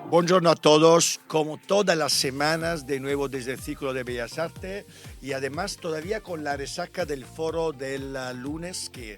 Buongiorno a todos, como todas las semanas, de nuevo desde el Círculo de Bellas Artes y además todavía con la resaca del foro del lunes que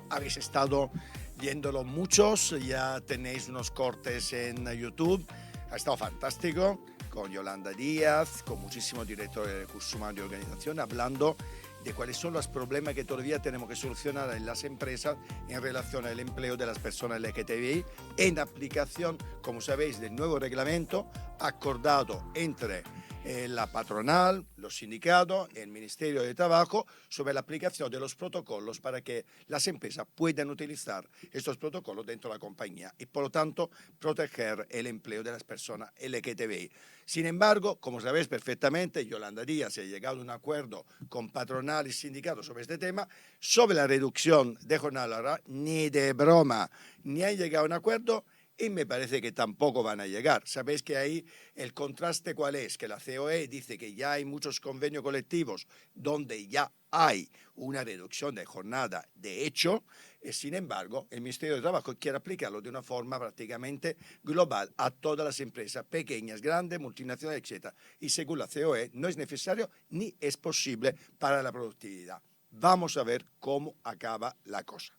habéis estado viéndolo muchos, ya tenéis unos cortes en YouTube, ha estado fantástico, con Yolanda Díaz, con muchísimos directores de recursos humanos y organización, hablando de cuáles son los problemas que todavía tenemos que solucionar en las empresas en relación al empleo de las personas LGTBI en aplicación, como sabéis, del nuevo reglamento acordado entre la patronal, los sindicatos, el Ministerio de Trabajo sobre la aplicación de los protocolos para que las empresas puedan utilizar estos protocolos dentro de la compañía y, por lo tanto, proteger el empleo de las personas LGTBI. Sin embargo, como sabéis perfectamente, Yolanda Díaz ha llegado a un acuerdo con patronal y sindicatos sobre este tema, sobre la reducción de jornada laboral, ni de broma, ni han llegado a un acuerdo. Y me parece que tampoco van a llegar. Sabéis que ahí el contraste cuál es, que la COE dice que ya hay muchos convenios colectivos donde ya hay una reducción de jornada de hecho, sin embargo el Ministerio de Trabajo quiere aplicarlo de una forma prácticamente global a todas las empresas, pequeñas, grandes, multinacionales, etc. Y según la COE no es necesario ni es posible para la productividad. Vamos a ver cómo acaba la cosa.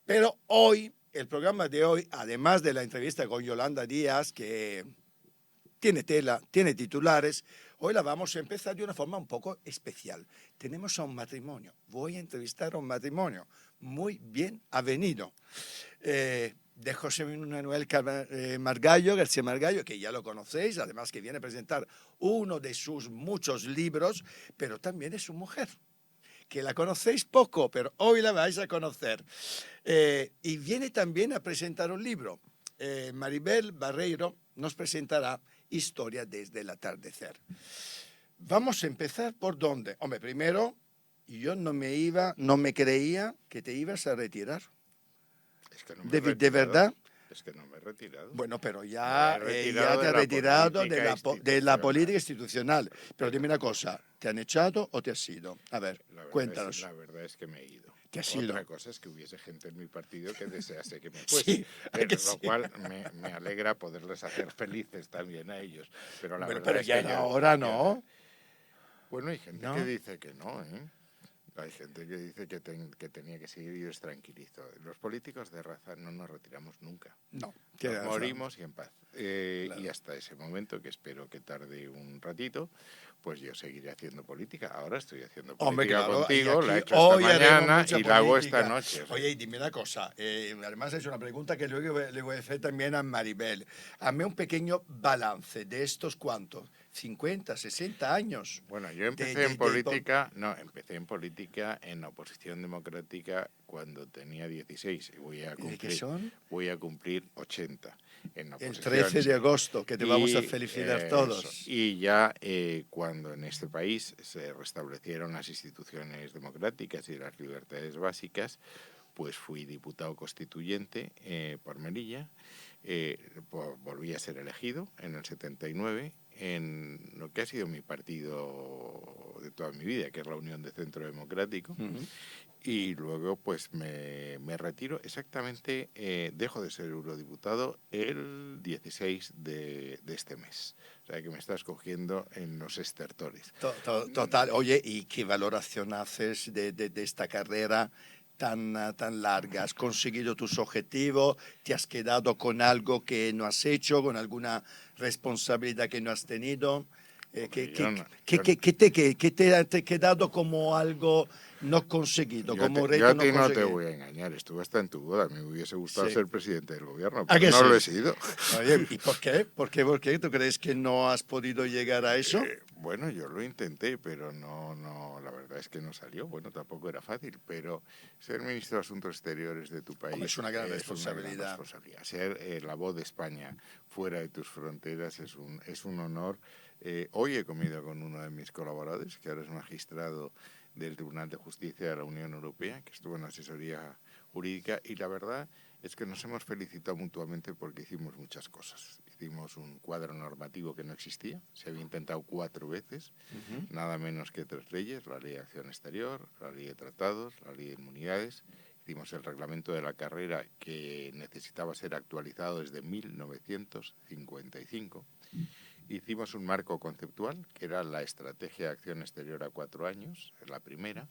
Pero hoy, el programa de hoy, además de la entrevista con Yolanda Díaz, que tiene tela, tiene titulares, hoy la vamos a empezar de una forma un poco especial. Tenemos a un matrimonio, voy a entrevistar a un matrimonio muy bien avenido. De José Manuel Margallo, García Margallo, que ya lo conocéis, además que viene a presentar uno de sus muchos libros, pero también es su mujer, que la conocéis poco, pero hoy la vais a conocer. Y viene también a presentar un libro. Maribel Barreiro nos presentará Historia desde el atardecer. Vamos a empezar por dónde. Hombre, primero, yo no me creía que te ibas a retirar. Es que no me he retirado. ¿De verdad? Es que no me he retirado. Bueno, pero ya te has la retirado de la política institucional. institucional. Pero dime una cosa, ¿te han echado o te has ido? A ver, cuéntanos. La verdad es que me he ido. ¿Te has ido? Otra cosa es que hubiese gente en mi partido que desease que me fuese. Sí, pero sí. lo cual me alegra poderles hacer felices también a ellos. Pero la Bueno, verdad pero es ya que ahora no. Bueno, hay gente ¿No? que dice que no, ¿eh? Hay gente que dice que tenía que seguir y os tranquilizo. Los políticos de raza no nos retiramos nunca. No. Nos morimos y en paz. Claro. Y hasta ese momento, que espero que tarde un ratito, pues yo seguiré haciendo política. Ahora estoy haciendo política. Hombre, claro, contigo, y la he aquí hecho esta hoy haremos mañana mucha y la hago política. esta noche. Oye, y dime una cosa, además es una pregunta que luego le voy a hacer también a Maribel. Hazme un pequeño balance de estos cuantos, 50, 60 años. Bueno, yo empecé en política en oposición democrática cuando tenía 16 y ¿De qué son? voy a cumplir 80 en El oposición. 13 de agosto, que te vamos a felicitar todos. Y ya cuando en este país se restablecieron las instituciones democráticas y las libertades básicas, pues fui diputado constituyente por Melilla, volví a ser elegido en el 79 en lo que ha sido mi partido de toda mi vida, que es la Unión de Centro Democrático. Y luego pues me retiro exactamente, dejo de ser eurodiputado el 16 de este mes. O sea que me estás cogiendo en los estertores. Total. Oye, ¿y qué valoración haces de esta carrera tan larga? ¿Has conseguido tus objetivos? ¿Te has quedado con algo que no has hecho? ¿Con alguna responsabilidad que no has tenido? ¿Qué te ha quedado como algo no conseguido, como reto yo a no ti no te conseguido? voy a engañar, estuve hasta en tu boda. Me hubiese gustado Sí. ser presidente del gobierno, ¿A pero que no sí? lo he sido. Oye, ¿y por qué? ¿Por qué? ¿Tú crees que no has podido llegar a eso? Bueno, yo lo intenté, pero no, la verdad es que no salió. Bueno, tampoco era fácil, pero ser ministro de Asuntos Exteriores de tu país Es una gran es responsabilidad. una gran responsabilidad. Ser la voz de España fuera de tus fronteras es un honor. Hoy he comido con uno de mis colaboradores, que ahora es magistrado del Tribunal de Justicia de la Unión Europea, que estuvo en asesoría jurídica, y la verdad es que nos hemos felicitado mutuamente porque hicimos muchas cosas. Hicimos un cuadro normativo que no existía, se había intentado 4 veces, nada menos que 3 leyes: la Ley de Acción Exterior, la Ley de Tratados, la Ley de Inmunidades Hicimos el reglamento de la carrera que necesitaba ser actualizado desde 1955. Hicimos un marco conceptual, que era la Estrategia de Acción Exterior a 4 años, la primera.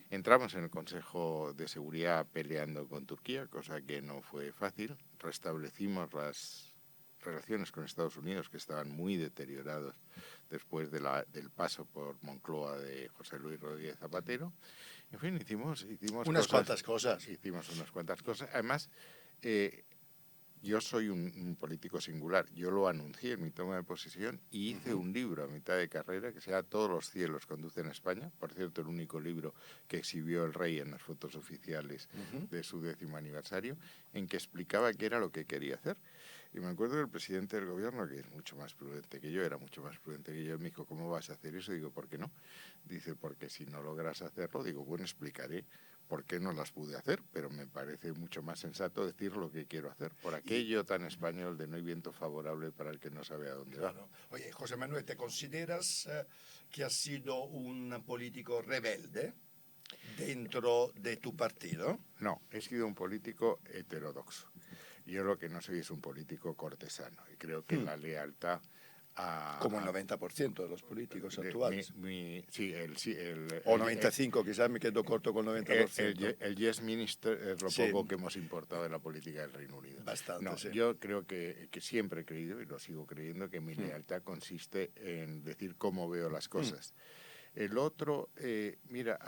Entramos en el Consejo de Seguridad peleando con Turquía, cosa que no fue fácil. Restablecimos las relaciones con Estados Unidos, que estaban muy deterioradas después del paso por Moncloa de José Luis Rodríguez Zapatero. En fin, hicimos unas cuantas cosas. Hicimos unas cuantas cosas. Además, yo soy un político singular. Yo lo anuncié en mi toma de posesión y hice un libro a mitad de carrera que se llama Todos los cielos conducen a España. Por cierto, el único libro que exhibió el rey en las fotos oficiales de su 10º aniversario, en que explicaba qué era lo que quería hacer. Y me acuerdo del presidente del gobierno, que es mucho más prudente que yo, era mucho más prudente que yo, me dijo, ¿cómo vas a hacer eso? Digo, ¿por qué no? Dice, porque si no logras hacerlo, digo, bueno, explicaré por qué no las pude hacer, pero me parece mucho más sensato decir lo que quiero hacer, por aquello tan español de no hay viento favorable para el que no sabe a dónde va. Claro. Oye, José Manuel, ¿te consideras que has sido un político rebelde dentro de tu partido? No, he sido un político heterodoxo. Yo lo que no soy es un político cortesano, y creo que la lealtad como el 90% de los políticos actuales. O 95, quizás me quedo corto con el 90%. El yes minister es lo poco que hemos importado de la política del Reino Unido. Bastante, no, sí. Yo creo que siempre he creído, y lo sigo creyendo, que mi lealtad consiste en decir cómo veo las cosas. El otro, mira,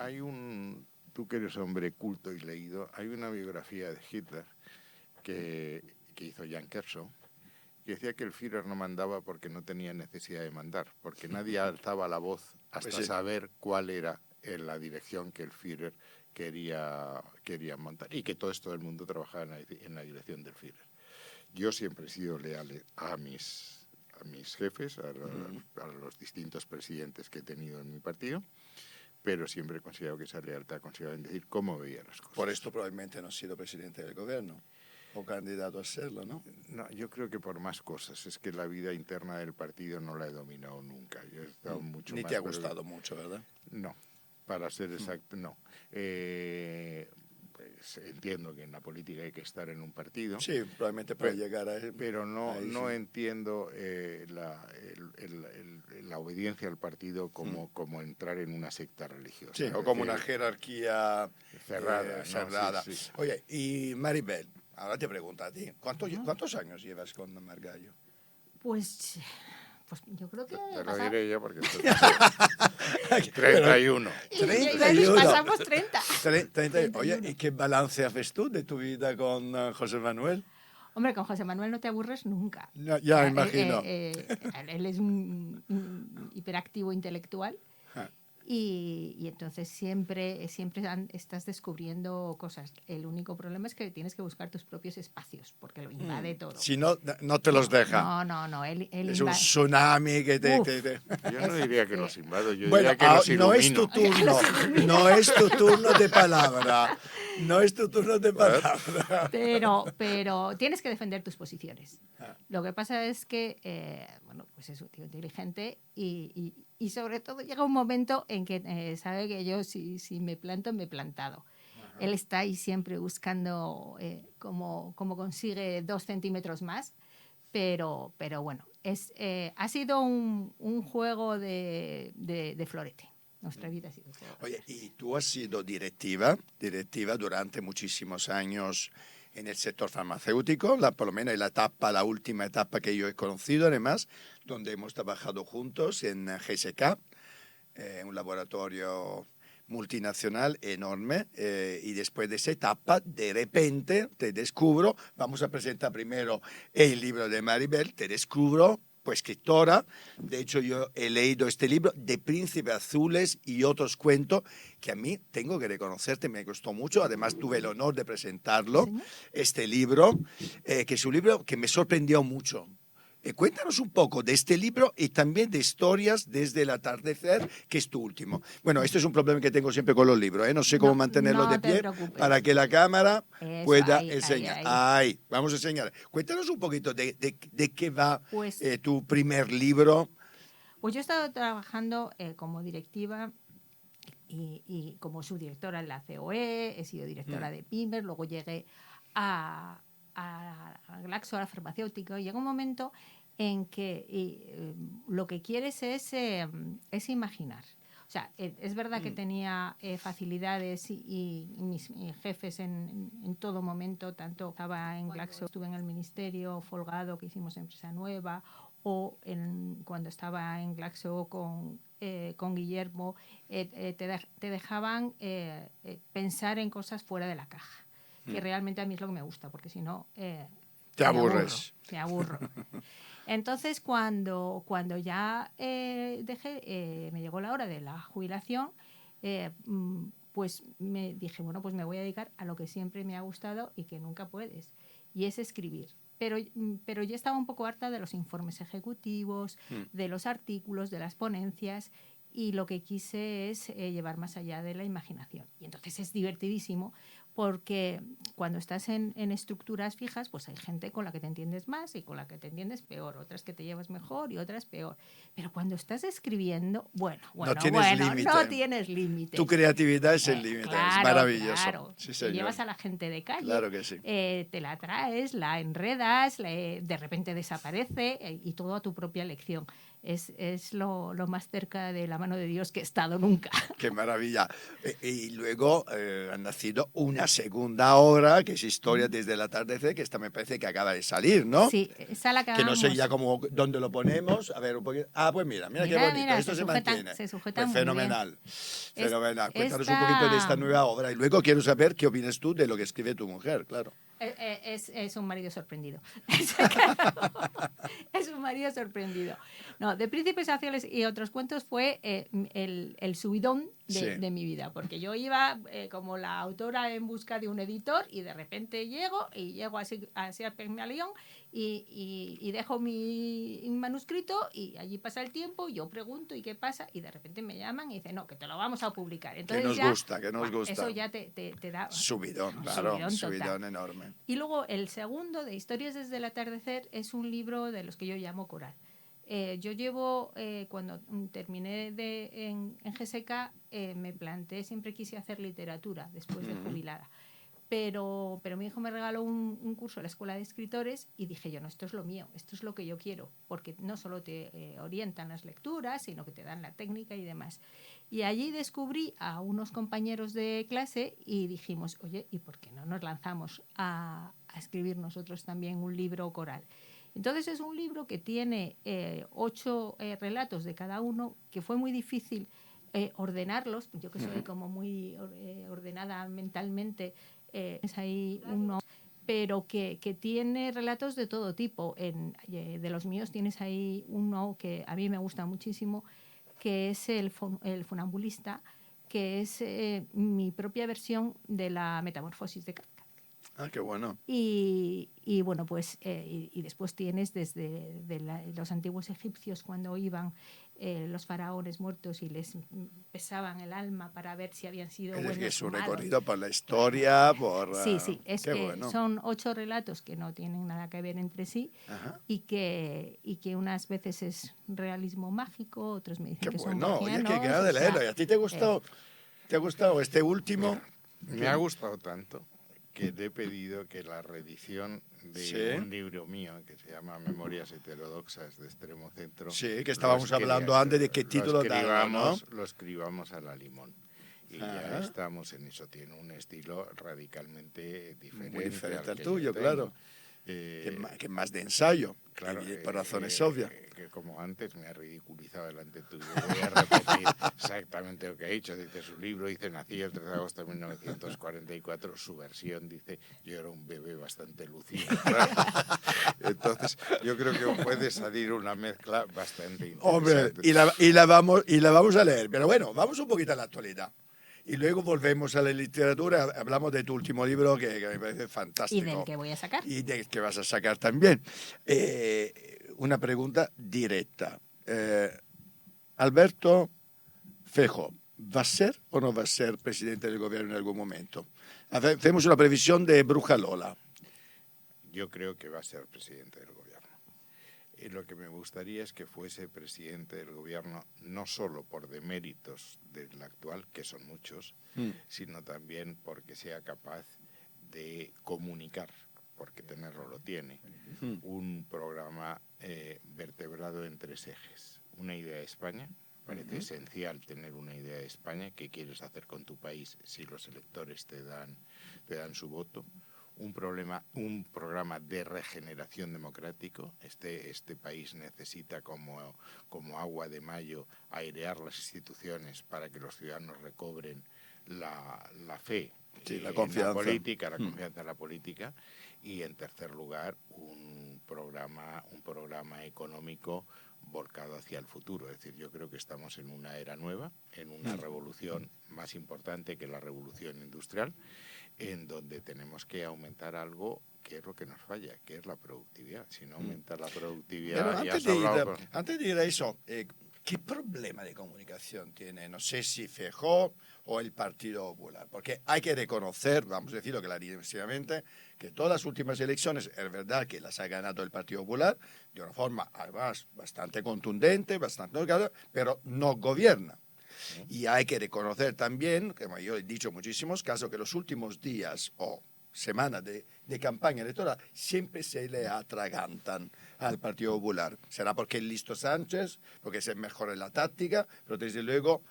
tú que eres hombre culto y leído, hay una biografía de Hitler que hizo Jan Kershaw, que decía que el Führer no mandaba porque no tenía necesidad de mandar, porque nadie alzaba la voz hasta saber cuál era la dirección que el Führer quería montar, y que todo el mundo trabajaba en la dirección del Führer. Yo siempre he sido leal a mis jefes, a los distintos presidentes que he tenido en mi partido, pero siempre he considerado que esa lealtad consistía en decir cómo veía las cosas. Por esto probablemente no has sido presidente del gobierno. O candidato a serlo, ¿no? No, yo creo que por más cosas. Es que la vida interna del partido no la he dominado nunca. Yo he estado mucho Ni más... te ha gustado mucho, ¿verdad? No, para ser exacto, no. Pues entiendo que en la política hay que estar en un partido. Sí, probablemente puede llegar a... Pero no entiendo la obediencia al partido como entrar en una secta religiosa. Sí, o como una jerarquía cerrada. Sí, sí. Oye, y Maribel, ahora te pregunto a ti, ¿cuántos años llevas con Margallo? Pues yo creo que... Te lo diré yo porque... 31. 31. Pasamos 30. 30. Oye, ¿y qué balance haces tú de tu vida con José Manuel? Hombre, con José Manuel no te aburres nunca. No, ya imagino. Él es un hiperactivo intelectual. Y entonces siempre estás descubriendo cosas. El único problema es que tienes que buscar tus propios espacios, porque lo invade todo. Si no, no te los deja. No. Él es un tsunami que te... Yo no diría que los invado, yo bueno, diría que los ilumino. No es tu turno, no es tu turno de palabra. No es tu turno de palabra. Pero tienes que defender tus posiciones. Lo que pasa es que, pues es un tío inteligente y sobre todo llega un momento en que sabe que yo si me planto, me he plantado. Ajá. Él está ahí siempre buscando cómo consigue 2 centímetros más, pero bueno, ha sido un juego de florete. Nuestra vida ha sido un juego. Oye, y tú has sido directiva durante muchísimos años en el sector farmacéutico, por lo menos la última etapa que yo he conocido, además, donde hemos trabajado juntos en GSK, un laboratorio multinacional enorme, y después de esa etapa, de repente, te descubro, vamos a presentar primero el libro de Maribel, te descubro, pues escritora. De hecho, yo he leído este libro de Príncipes Azules y otros cuentos que a mí, tengo que reconocerte, me costó mucho. Además, tuve el honor de presentarlo, ¿sí? Este libro, que es un libro que me sorprendió mucho. Cuéntanos un poco de este libro y también de Historias desde el atardecer, que es tu último. Bueno, esto es un problema que tengo siempre con los libros, ¿eh? No sé cómo mantenerlos de pie para que la cámara pueda enseñar. Ahí, vamos a enseñar. Cuéntanos un poquito de qué va tu primer libro. Pues yo he estado trabajando como directiva y como subdirectora en la COE, he sido directora de Pimer, luego llegué a Glaxo, a la farmacéutica, y llega un momento en que lo que quieres es imaginar. O sea, es verdad que tenía facilidades y mis jefes en todo momento, tanto estaba en Glaxo, estuve en el ministerio, Folgado, que hicimos Empresa Nueva, o cuando estaba en Glaxo con Guillermo, te dejaban pensar en cosas fuera de la caja, que realmente a mí es lo que me gusta, porque si no... te aburres. Me aburro. Entonces, cuando ya dejé, me llegó la hora de la jubilación, pues me dije, bueno, pues me voy a dedicar a lo que siempre me ha gustado y que nunca puedes, y es escribir. Pero yo estaba un poco harta de los informes ejecutivos, de los artículos, de las ponencias, y lo que quise es llevar más allá de la imaginación. Y entonces es divertidísimo, porque cuando estás en estructuras fijas, pues hay gente con la que te entiendes más y con la que te entiendes peor, otras que te llevas mejor y otras peor. Pero cuando estás escribiendo, no tienes límites. Tu creatividad es el límite, claro, es maravilloso. Claro. Sí, te llevas a la gente de calle, claro que sí. te la traes, la enredas, de repente desaparece y todo a tu propia elección. Es lo más cerca de la mano de Dios que he estado nunca. ¡Qué maravilla! Y luego ha nacido una segunda obra, que es Historia desde el atardecer, que esta me parece que acaba de salir, ¿no? Sí, esa la acabamos. Que no sé ya cómo, dónde lo ponemos. A ver, un poquito. Ah, pues mira qué bonito. Mira, esto se mantiene. Se sujeta pues muy fenomenal. Bien. Fenomenal. Cuéntanos un poquito de esta nueva obra. Y luego quiero saber qué opinas tú de lo que escribe tu mujer, claro. Es un marido sorprendido. Es un marido sorprendido. No, de Príncipes Azules y otros cuentos fue el subidón de mi vida, porque yo iba como la autora en busca de un editor y de repente llego así a Pigmalión y dejo mi manuscrito y allí pasa el tiempo, yo pregunto y qué pasa y de repente me llaman y dicen, no, que te lo vamos a publicar. Entonces que nos gusta. Eso ya te da... Subidón, claro, subidón enorme. Y luego el segundo, de Historias desde el atardecer, es un libro de los que yo llamo coral. Yo llevo, cuando terminé en GSK, me planteé, siempre quise hacer literatura después de jubilada. Pero mi hijo me regaló un curso en la Escuela de Escritores y dije yo, no, esto es lo mío, esto es lo que yo quiero, porque no solo te orientan las lecturas, sino que te dan la técnica y demás. Y allí descubrí a unos compañeros de clase y dijimos, oye, ¿y por qué no nos lanzamos a escribir nosotros también un libro coral? Entonces es un libro que tiene 8 relatos de cada uno, que fue muy difícil ordenarlos, yo que soy como muy ordenada mentalmente, es ahí uno, pero que tiene relatos de todo tipo. De los míos tienes ahí uno que a mí me gusta muchísimo, que es el funambulista, que es mi propia versión de la Metamorfosis de Kafka. Ah, qué bueno. Y bueno, pues y después tienes desde los antiguos egipcios, cuando iban los faraones muertos y les pesaban el alma para ver si habían sido buenos o malos. Es un recorrido por la historia, Sí, es que bueno. Son 8 relatos que no tienen nada que ver entre sí. Ajá. y que unas veces es realismo mágico, otros me dicen que son marcianos. Oye, qué ganas de leerlo. ¿Y a ti te gustó? ¿Te ha gustado este último? Me ha gustado tanto que te he pedido que la reedición de un libro mío que se llama Memorias heterodoxas de Extremo Centro. Sí, que estábamos hablando antes de qué título daba, ¿no? Lo escribamos a la limón. Y ya estamos en eso. Tiene un estilo radicalmente diferente. Muy diferente al tuyo, claro. Que más de ensayo, claro, por razones obvias. Que como antes me ha ridiculizado delante tuyo, voy a repetir exactamente lo que ha dicho. Dice, su libro dice, nací el 3 de agosto de 1944, su versión dice, yo era un bebé bastante lucido. Claro. Entonces, yo creo que puede salir una mezcla bastante interesante. Hombre, y la vamos a leer, pero bueno, vamos un poquito a la actualidad. Y luego volvemos a la literatura, hablamos de tu último libro, que me parece fantástico. Y del que voy a sacar. Y del que vas a sacar también. Una pregunta directa. Alberto Feijóo, ¿va a ser o no va a ser presidente del gobierno en algún momento? Hacemos una previsión de Bruja Lola. Yo creo que va a ser presidente del gobierno. Lo que me gustaría es que fuese presidente del gobierno no solo por deméritos del actual, que son muchos, sino también porque sea capaz de comunicar, porque tenerlo lo tiene, un programa vertebrado en 3 ejes. Una idea de España. Parece esencial tener una idea de España, qué quieres hacer con tu país si los electores te dan su voto. Un programa de regeneración democrático. Este país necesita como agua de mayo airear las instituciones para que los ciudadanos recobren la fe, la confianza. en la política, la confianza en la política. Y en tercer lugar, un programa económico volcado hacia el futuro. Es decir, yo creo que estamos en una era nueva, en una revolución más importante que la revolución industrial, en donde tenemos que aumentar algo que es lo que nos falla, que es la productividad. Si no aumenta la productividad... Pero antes de ir a eso, ¿qué problema de comunicación tiene? No sé si Feijóo o el Partido Popular, porque hay que reconocer, vamos a decirlo clarísimamente, que todas las últimas elecciones es verdad que las ha ganado el Partido Popular de una forma además bastante contundente, bastante holgada, pero no gobierna. Y hay que reconocer también, como yo he dicho en muchísimos casos, que los últimos días o semanas de campaña electoral siempre se le atragantan al Partido Popular. Será porque es listo Sánchez, porque es el mejor en la táctica, pero desde luego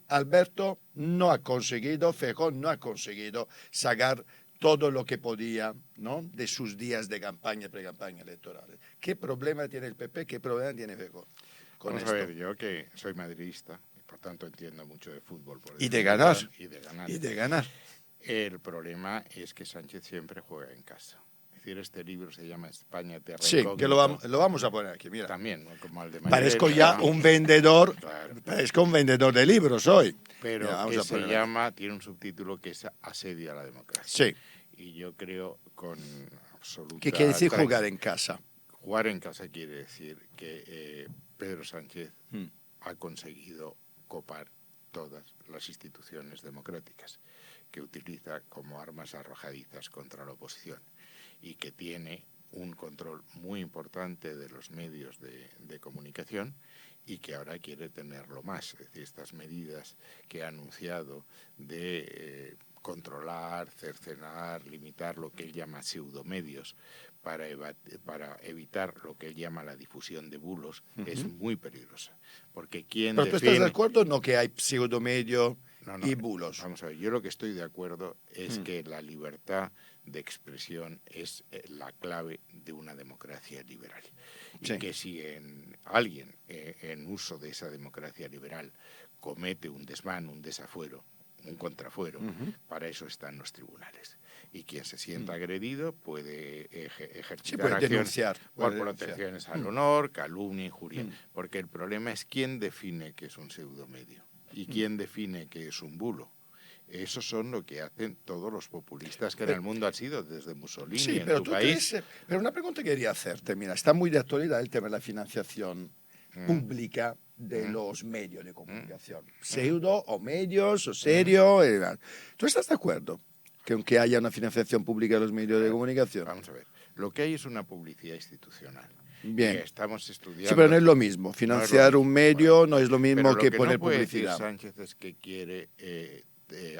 Alberto no ha conseguido, Feijóo no ha conseguido sacar todo lo que podía, ¿no?, de sus días de campaña, pre-campaña electoral. ¿Qué problema tiene el PP? ¿Qué problema tiene Feijóo con Vamos esto? a ver, yo que soy madridista, por tanto entiendo mucho de fútbol. Y de ganar. Y de ganar. Y de ganar. El problema es que Sánchez siempre juega en casa. Es decir, este libro se llama España Terra Sí, Incógnito. que lo vamos a poner aquí, mira. También, ¿no?, como el de Parezco Mairena, ya ¿no? un vendedor, Claro. parezco un vendedor de libros hoy. Pero Mira, vamos que a se poner llama, tiene un subtítulo que es Asedio a la democracia. Sí. Y yo creo con absoluta... ¿Qué quiere decir jugar en casa? Jugar en casa quiere decir que Pedro Sánchez ha conseguido copar todas las instituciones democráticas, que utiliza como armas arrojadizas contra la oposición y que tiene un control muy importante de los medios de comunicación y que ahora quiere tenerlo más. Es decir, estas medidas que ha anunciado de controlar, cercenar, limitar lo que él llama pseudomedios para evitar lo que él llama la difusión de bulos, es muy peligrosa. Porque ¿quién ¿Pero tú define... estás de acuerdo no que hay pseudomedio y bulos? Vamos a ver, yo lo que estoy de acuerdo es que la libertad de expresión es la clave de una democracia liberal. Y que si alguien en uso de esa democracia liberal comete un desmán, un desafuero, un contrafuero, para eso están los tribunales. Y quien se sienta agredido puede ejercitar acciones por protecciones al honor, calumnia, injuria. Porque el problema es quién define que es un pseudomedio y quién define que es un bulo. Eso son lo que hacen todos los populistas que en el mundo han sido, desde Mussolini en tu país. Pero una pregunta que quería hacerte, mira, está muy de actualidad el tema de la financiación pública de los medios de comunicación. Pseudo o medios o serio. ¿Tú estás de acuerdo que aunque haya una financiación pública de los medios de comunicación? Vamos a ver, lo que hay es una publicidad institucional. Bien. Estamos estudiando... Sí, pero no es lo mismo. Financiar un medio no es lo mismo que poner publicidad. Lo que Sánchez es que quiere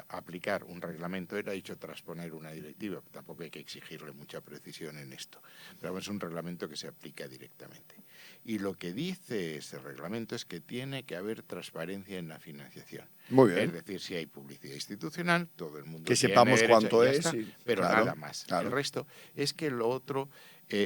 aplicar un reglamento. Él ha dicho transponer una directiva. Tampoco hay que exigirle mucha precisión en esto. Pero es un reglamento que se aplica directamente. Y lo que dice ese reglamento es que tiene que haber transparencia en la financiación. Muy bien. Es decir, si hay publicidad institucional, todo el mundo que tiene sepamos derecho, cuánto es. está, pero claro, nada más. Claro. El resto es que lo otro...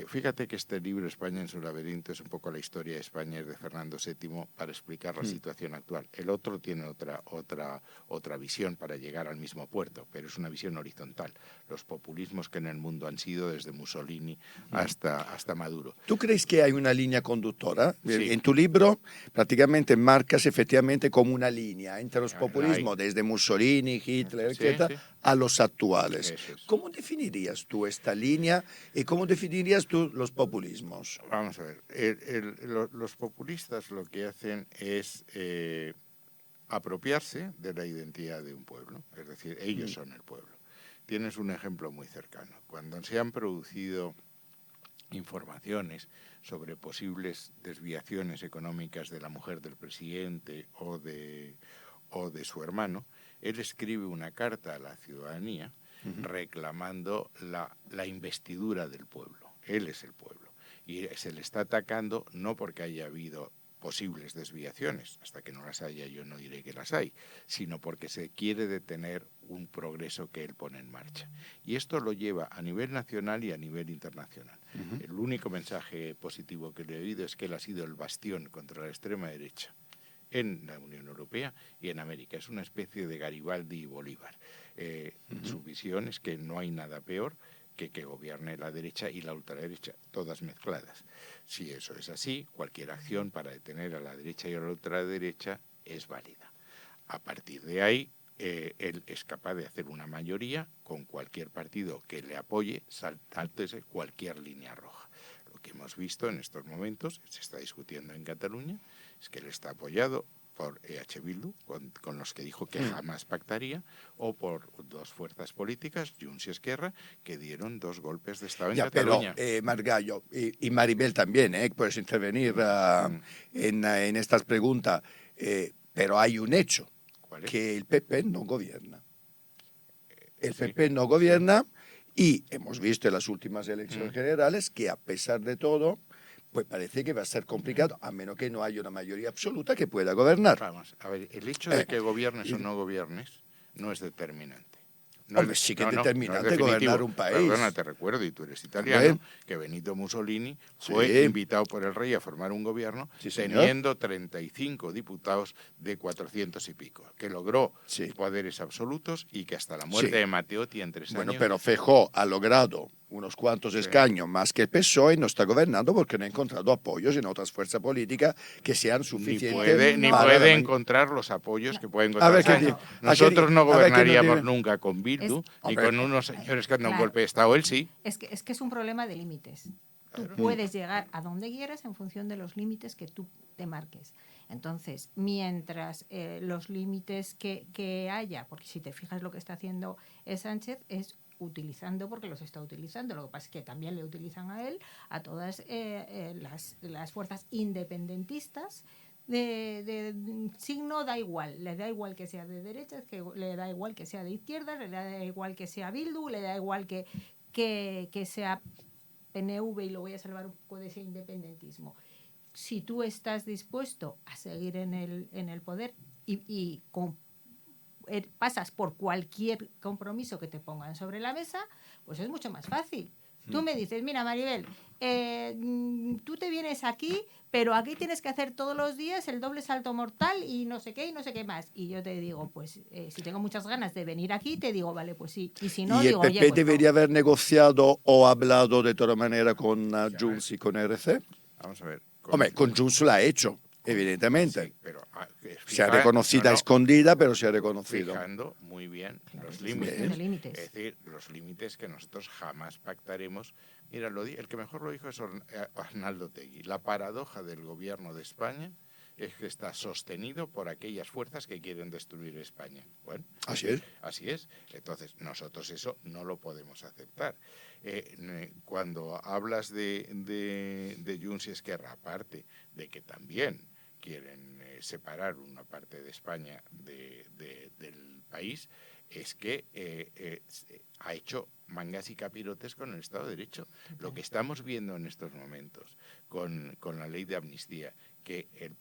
fíjate que este libro, España en su laberinto, es un poco la historia de España de Fernando VII para explicar la situación actual. El otro tiene otra visión para llegar al mismo puerto, pero es una visión horizontal. Los populismos que en el mundo han sido desde Mussolini hasta Maduro. ¿Tú crees que hay una línea conductora? Sí. En tu libro prácticamente marcas efectivamente como una línea entre los populismos, desde Mussolini, Hitler, etcétera, a los actuales. Eso es. ¿Cómo definirías tú esta línea y cómo definirías tú los populismos? Vamos a ver, los populistas lo que hacen es apropiarse de la identidad de un pueblo, es decir, ellos son el pueblo. Tienes un ejemplo muy cercano. Cuando se han producido informaciones sobre posibles desviaciones económicas de la mujer del presidente o de su hermano, él escribe una carta a la ciudadanía reclamando la investidura del pueblo. Él es el pueblo. Y se le está atacando no porque haya habido posibles desviaciones, hasta que no las haya yo no diré que las hay, sino porque se quiere detener un progreso que él pone en marcha. Y esto lo lleva a nivel nacional y a nivel internacional. El único mensaje positivo que le he oído es que él ha sido el bastión contra la extrema derecha en la Unión Europea y en América. Es una especie de Garibaldi y Bolívar. Su visión es que no hay nada peor que gobierne la derecha y la ultraderecha, todas mezcladas. Si eso es así, cualquier acción para detener a la derecha y a la ultraderecha es válida. A partir de ahí, él es capaz de hacer una mayoría con cualquier partido que le apoye, saltándose cualquier línea roja. Lo que hemos visto en estos momentos, se está discutiendo en Cataluña, es que él está apoyado por EH Bildu, con los que dijo que jamás pactaría, o por dos fuerzas políticas, Junts y Esquerra, que dieron 2 golpes de Estado en Cataluña. Pero, Margallo, y Maribel también, puedes intervenir en estas preguntas, pero hay un hecho, ¿Cuál es? que el PP no gobierna. El Sí, PP no gobierna y hemos visto en las últimas elecciones generales que a pesar de todo, pues parece que va a ser complicado, a menos que no haya una mayoría absoluta que pueda gobernar. Vamos, a ver, el hecho de que gobiernes o no gobiernes no es determinante. Hombre, sí que es determinante gobernar un país. Perdona, te recuerdo, y tú eres italiano, que Benito Mussolini fue invitado por el rey a formar un gobierno teniendo 35 diputados de 400 y pico, que logró poderes absolutos y que hasta la muerte de Matteotti en 3 años... Bueno, pero Feijóo ha logrado unos cuantos escaños más que el PSOE y no está gobernando porque no ha encontrado apoyos en otras fuerzas políticas que sean suficientes. Ni puede encontrar los apoyos que puede encontrar. Nosotros no gobernaríamos nunca con Bildu, ni con unos señores que han dado un golpe de Estado. Él sí. Es que es un problema de límites. Tú puedes llegar a donde quieras en función de los límites que tú te marques. Entonces, mientras los límites que haya, porque si te fijas lo que está haciendo Sánchez es utilizando, porque los está utilizando, lo que pasa es que también le utilizan a él, a todas las fuerzas independentistas de signo, da igual, le da igual que sea de derechas, que le da igual que sea de izquierdas, le da igual que sea Bildu, le da igual que sea PNV, y lo voy a salvar un poco de ese independentismo. Si tú estás dispuesto a seguir en el poder y pasas por cualquier compromiso que te pongan sobre la mesa, pues es mucho más fácil. Tú me dices, mira, Maribel, tú te vienes aquí, pero aquí tienes que hacer todos los días el doble salto mortal y no sé qué más. Y yo te digo, pues si tengo muchas ganas de venir aquí, te digo, vale, pues sí. Y si no, ¿Y digo, el PP oye, pues debería haber negociado o hablado de toda manera con Junts y con RC? Vamos a ver. Hombre, con Junts lo ha hecho, evidentemente. Sí, pero se ha reconocido a escondida, pero se ha reconocido. Fijando muy bien los límites. Es decir, los límites que nosotros jamás pactaremos. Mira, el que mejor lo dijo es Arnaldo Otegi. La paradoja del gobierno de España es que está sostenido por aquellas fuerzas que quieren destruir España. Bueno, así es. Así es. Entonces, nosotros eso no lo podemos aceptar. Cuando hablas de Junts y Esquerra, aparte de que también quieren separar una parte de España del país, es que ha hecho mangas y capirotes con el Estado de Derecho. Lo que estamos viendo en estos momentos con la ley de amnistía, que el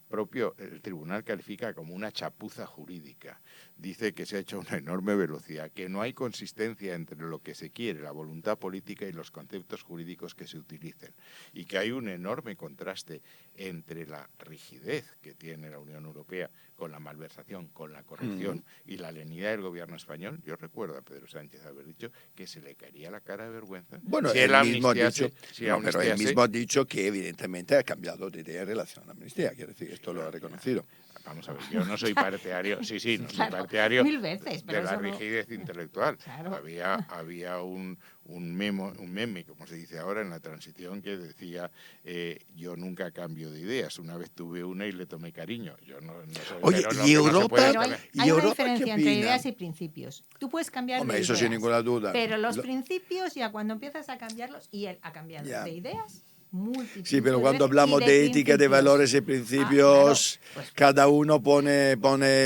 tribunal califica como una chapuza jurídica, dice que se ha hecho a una enorme velocidad, que no hay consistencia entre lo que se quiere, la voluntad política y los conceptos jurídicos que se utilicen, y que hay un enorme contraste entre la rigidez que tiene la Unión Europea con la malversación, con la corrupción y la lenidad del gobierno español. Yo recuerdo a Pedro Sánchez haber dicho que se le caería la cara de vergüenza. Bueno, si él mismo ha dicho que evidentemente ha cambiado de idea en relación a la amnistía, quiere decir, esto lo ha reconocido. Vamos a ver, yo no soy partidario, no soy Claro, partidario 1000 veces, pero de la eso no... rigidez intelectual. Claro. Había un meme, como se dice ahora, en la transición que decía, yo nunca cambio de ideas, una vez tuve una y le tomé cariño. Yo no soy... Oye, pero ¿y lo que no se puede Europa? Pero cambiar- ¿Y hay una Europa qué diferencia entre opina? ideas y principios. Tú puedes cambiar Hombre, de eso ideas, sin ninguna duda. pero los Lo- principios, ya cuando empiezas a cambiarlos, y él ha cambiado Ya. de ideas, multitud Sí, pero de cuando veces, y hablamos de ética, de principios. valores y Ah, claro, principios, pues cada uno pone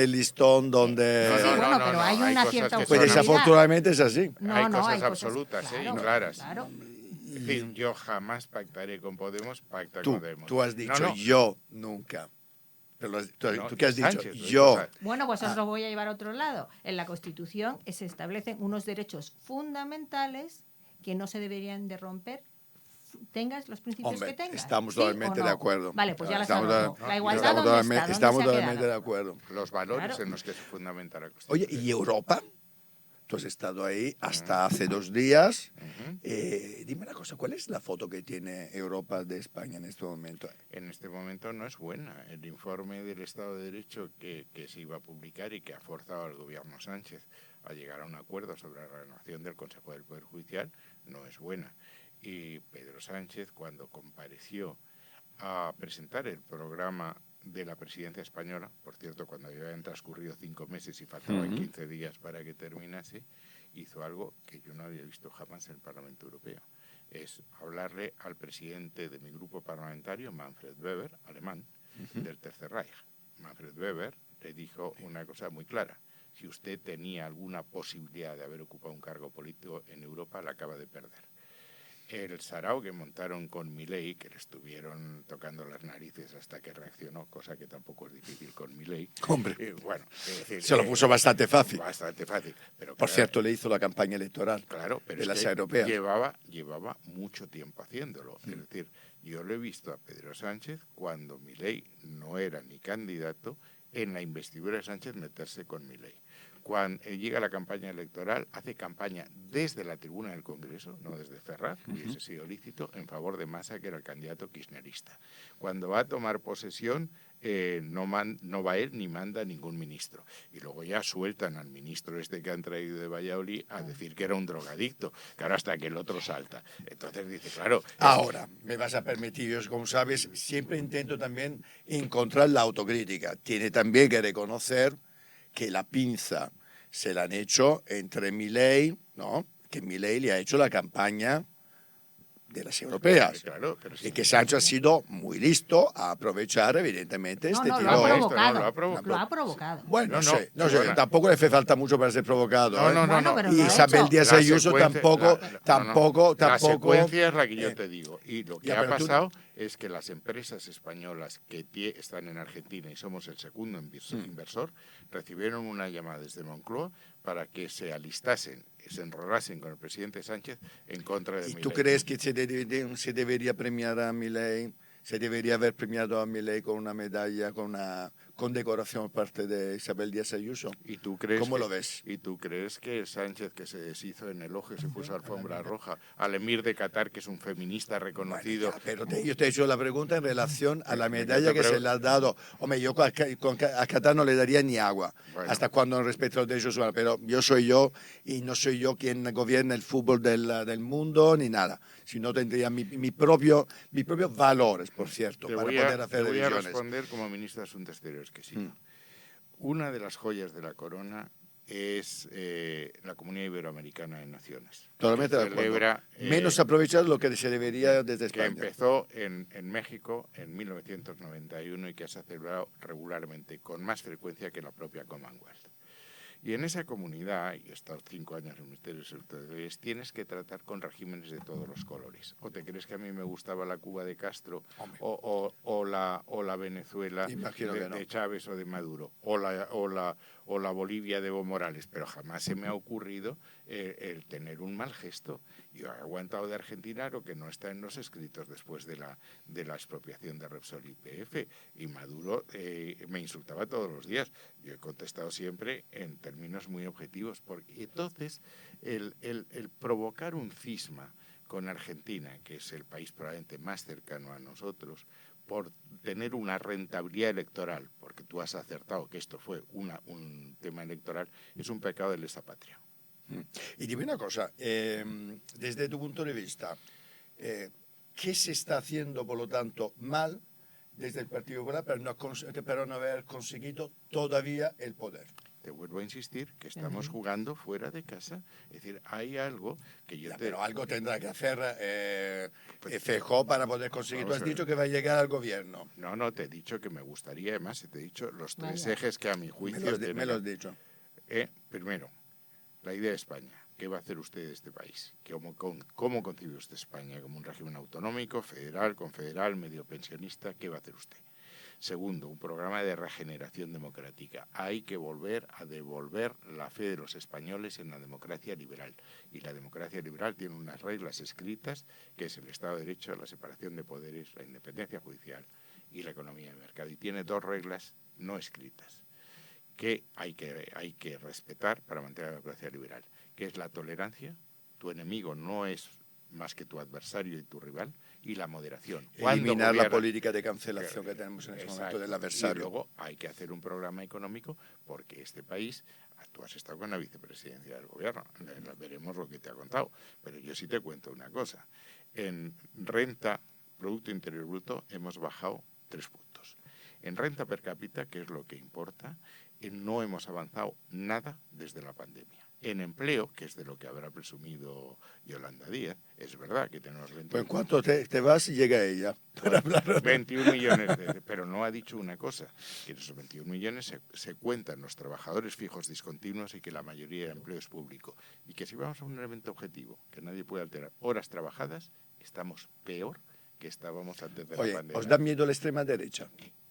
el listón donde... sí, bueno, pero hay hay una cosas cierta que Pues son objetividad. desafortunadamente es así. No, hay no, cosas hay cosas absolutas, claro, y claras. claro. En fin, yo jamás pactaré con Podemos, pacta Tú, con Podemos. tú has dicho No, yo nunca. Pero no, ¿tú qué has dicho? Sánchez, Yo. Bueno, pues os lo voy a llevar a otro lado. En la Constitución se establecen unos derechos fundamentales que no se deberían de romper, tengas los principios Hombre, que tengas. estamos ¿Sí o totalmente no? de acuerdo. Vale, pues ya las Estamos anoto. to- La igualdad, estamos ¿dónde está? ¿Dónde estamos se ha totalmente de quedado? acuerdo. los valores Claro. en los que se fundamenta la Oye, Constitución. ¿y Europa? Tú has estado ahí hasta hace 2 días. Ujú. Dime una cosa, ¿cuál es la foto que tiene Europa de España en este momento? En este momento no es buena. El informe del Estado de Derecho que se iba a publicar y que ha forzado al gobierno Sánchez a llegar a un acuerdo sobre la renovación del Consejo del Poder Judicial no es buena. Y Pedro Sánchez, cuando compareció a presentar el programa de la presidencia española, por cierto, cuando ya habían transcurrido 5 meses y faltaban Ujú. 15 días para que terminase, hizo algo que yo no había visto jamás en el Parlamento Europeo. Es hablarle al presidente de mi grupo parlamentario, Manfred Weber, alemán, del Tercer Reich. Manfred Weber le dijo una cosa muy clara: si usted tenía alguna posibilidad de haber ocupado un cargo político en Europa, la acaba de perder. El sarao que montaron con Milei, que le estuvieron tocando las narices hasta que reaccionó, cosa que tampoco es difícil con Milei. Hombre, Bueno, es decir, se lo puso bastante fácil. Bastante fácil. Pero Por claro, cierto, le hizo la campaña electoral claro, pero de es las que europeas. llevaba mucho tiempo haciéndolo. Es decir, yo lo he visto a Pedro Sánchez cuando Milei no era ni candidato, en la investidura de Sánchez meterse con Milei. Cuando llega la campaña electoral, hace campaña desde la tribuna del Congreso, no desde Ferraz, hubiese sido lícito, en favor de Massa, que era el candidato kirchnerista. Cuando va a tomar posesión, no va él ni manda ningún ministro. Y luego ya sueltan al ministro este que han traído de Valladolid a decir que era un drogadicto, claro, hasta que el otro salta. Entonces dice, claro... Ahora, me vas a permitir, yo, como sabes, siempre intento también encontrar la autocrítica. Tiene también que reconocer que la pinza se la han hecho entre Milei, ¿no? Que Milei le ha hecho la campaña de las europeas. Claro, pero sí. Y que Sánchez ha sido muy listo a aprovechar, evidentemente, No, este no, lo tirón. ha Esto no, provocado. lo ha provocado. Lo ha provocado. Bueno, No, no sé, bueno. tampoco le hace falta mucho para ser provocado. No, ¿eh? no, no, Bueno, no. pero Y lo ha Isabel hecho. Díaz La Ayuso secuencia- tampoco. La secuencia es la que yo eh, te digo. Y lo que ya, ha pero tú- pasado es que las empresas españolas que están en Argentina y somos el segundo inversor, recibieron una llamada desde Moncloa para que se alistasen, se enrolasen con el presidente Sánchez en contra de ¿Y Milei. tú crees que se debería premiar a Milei? ¿Se debería haber premiado a Milei con una medalla, con una condecoración por parte de Isabel Díaz Ayuso? ¿Y tú crees ¿Cómo que, lo ves? ¿Y tú crees que Sánchez, que se deshizo en el ojo y se puso alfombra roja, al emir de Qatar, que es un feminista reconocido? Bueno, ya, pero yo te he hecho la pregunta en relación a la Venga, medalla te que se le ha dado. Hombre, yo a Qatar no le daría ni agua, Bueno. hasta cuando respeto los derechos humanos, pero yo soy yo y no soy yo quien gobierna el fútbol del mundo ni nada, sino tendría mis propios valores, por cierto, Te para voy poder a hacer decisiones. responder como ministro de Asuntos Exteriores que sí. Mm. Una de las joyas de la corona es la Comunidad Iberoamericana de Naciones. Totalmente que de acuerdo. celebra, Menos aprovechar lo que se debería desde que España. empezó en México en 1991 y que se ha celebrado regularmente, con más frecuencia que la propia Commonwealth. Y en esa comunidad, y he estado 5 años en el Ministerio de Asuntos Exteriores, tienes que tratar con regímenes de todos los colores. ¿O te crees que a mí me gustaba la Cuba de Castro o la Venezuela Imagino que no. de Chávez o de Maduro o la Bolivia de Evo Morales? Pero jamás se me ha ocurrido el tener un mal gesto. Yo he aguantado de Argentina lo que no está en los escritos después de la expropiación de Repsol y YPF. Y Maduro me insultaba todos los días. Yo he contestado siempre en términos muy objetivos. Porque entonces, el provocar un cisma con Argentina, que es el país probablemente más cercano a nosotros, por tener una rentabilidad electoral, porque tú has acertado que esto fue un tema electoral, es un pecado de lesa patria. Y dime una cosa, desde tu punto de vista, ¿qué se está haciendo, por lo tanto, mal desde el Partido Popular para no haber conseguido todavía el poder? Te vuelvo a insistir que estamos jugando fuera de casa. Es decir, hay algo que Pero algo tendrá que hacer Feijóo para poder conseguir. Tú has dicho que va a llegar al gobierno. No, te he dicho que me gustaría, además, te he dicho los tres ejes que a mi juicio... Me lo has dicho. Primero, la idea de España. ¿Qué va a hacer usted de este país? ¿Cómo concibe usted España? ¿Como un régimen autonómico, federal, confederal, medio pensionista? ¿Qué va a hacer usted? Segundo, un programa de regeneración democrática. Hay que volver a devolver la fe de los españoles en la democracia liberal. Y la democracia liberal tiene unas reglas escritas, que es el Estado de Derecho, la separación de poderes, la independencia judicial y la economía de mercado. Y tiene dos reglas no escritas que hay que respetar para mantener la democracia liberal, que es la tolerancia. Tu enemigo no es más que tu adversario y tu rival, y la moderación. Eliminar la política de cancelación que tenemos en este momento del adversario. Y luego hay que hacer un programa económico porque este país, tú has estado con la vicepresidencia del gobierno, veremos lo que te ha contado, pero yo sí te cuento una cosa. En renta, Producto Interior Bruto, hemos bajado 3 puntos. En renta per cápita, que es lo que importa, no hemos avanzado nada desde la pandemia. En empleo, que es de lo que habrá presumido Yolanda Díaz, es verdad que tenemos 21... Pues en cuanto te vas, llega ella para hablar. 21 millones, pero no ha dicho una cosa, que esos 21 millones se cuentan los trabajadores fijos discontinuos y que la mayoría de empleo es público. Y que si vamos a un elemento objetivo, que nadie puede alterar, horas trabajadas, estamos peor que estábamos antes de la pandemia. ¿Os da miedo la extrema derecha?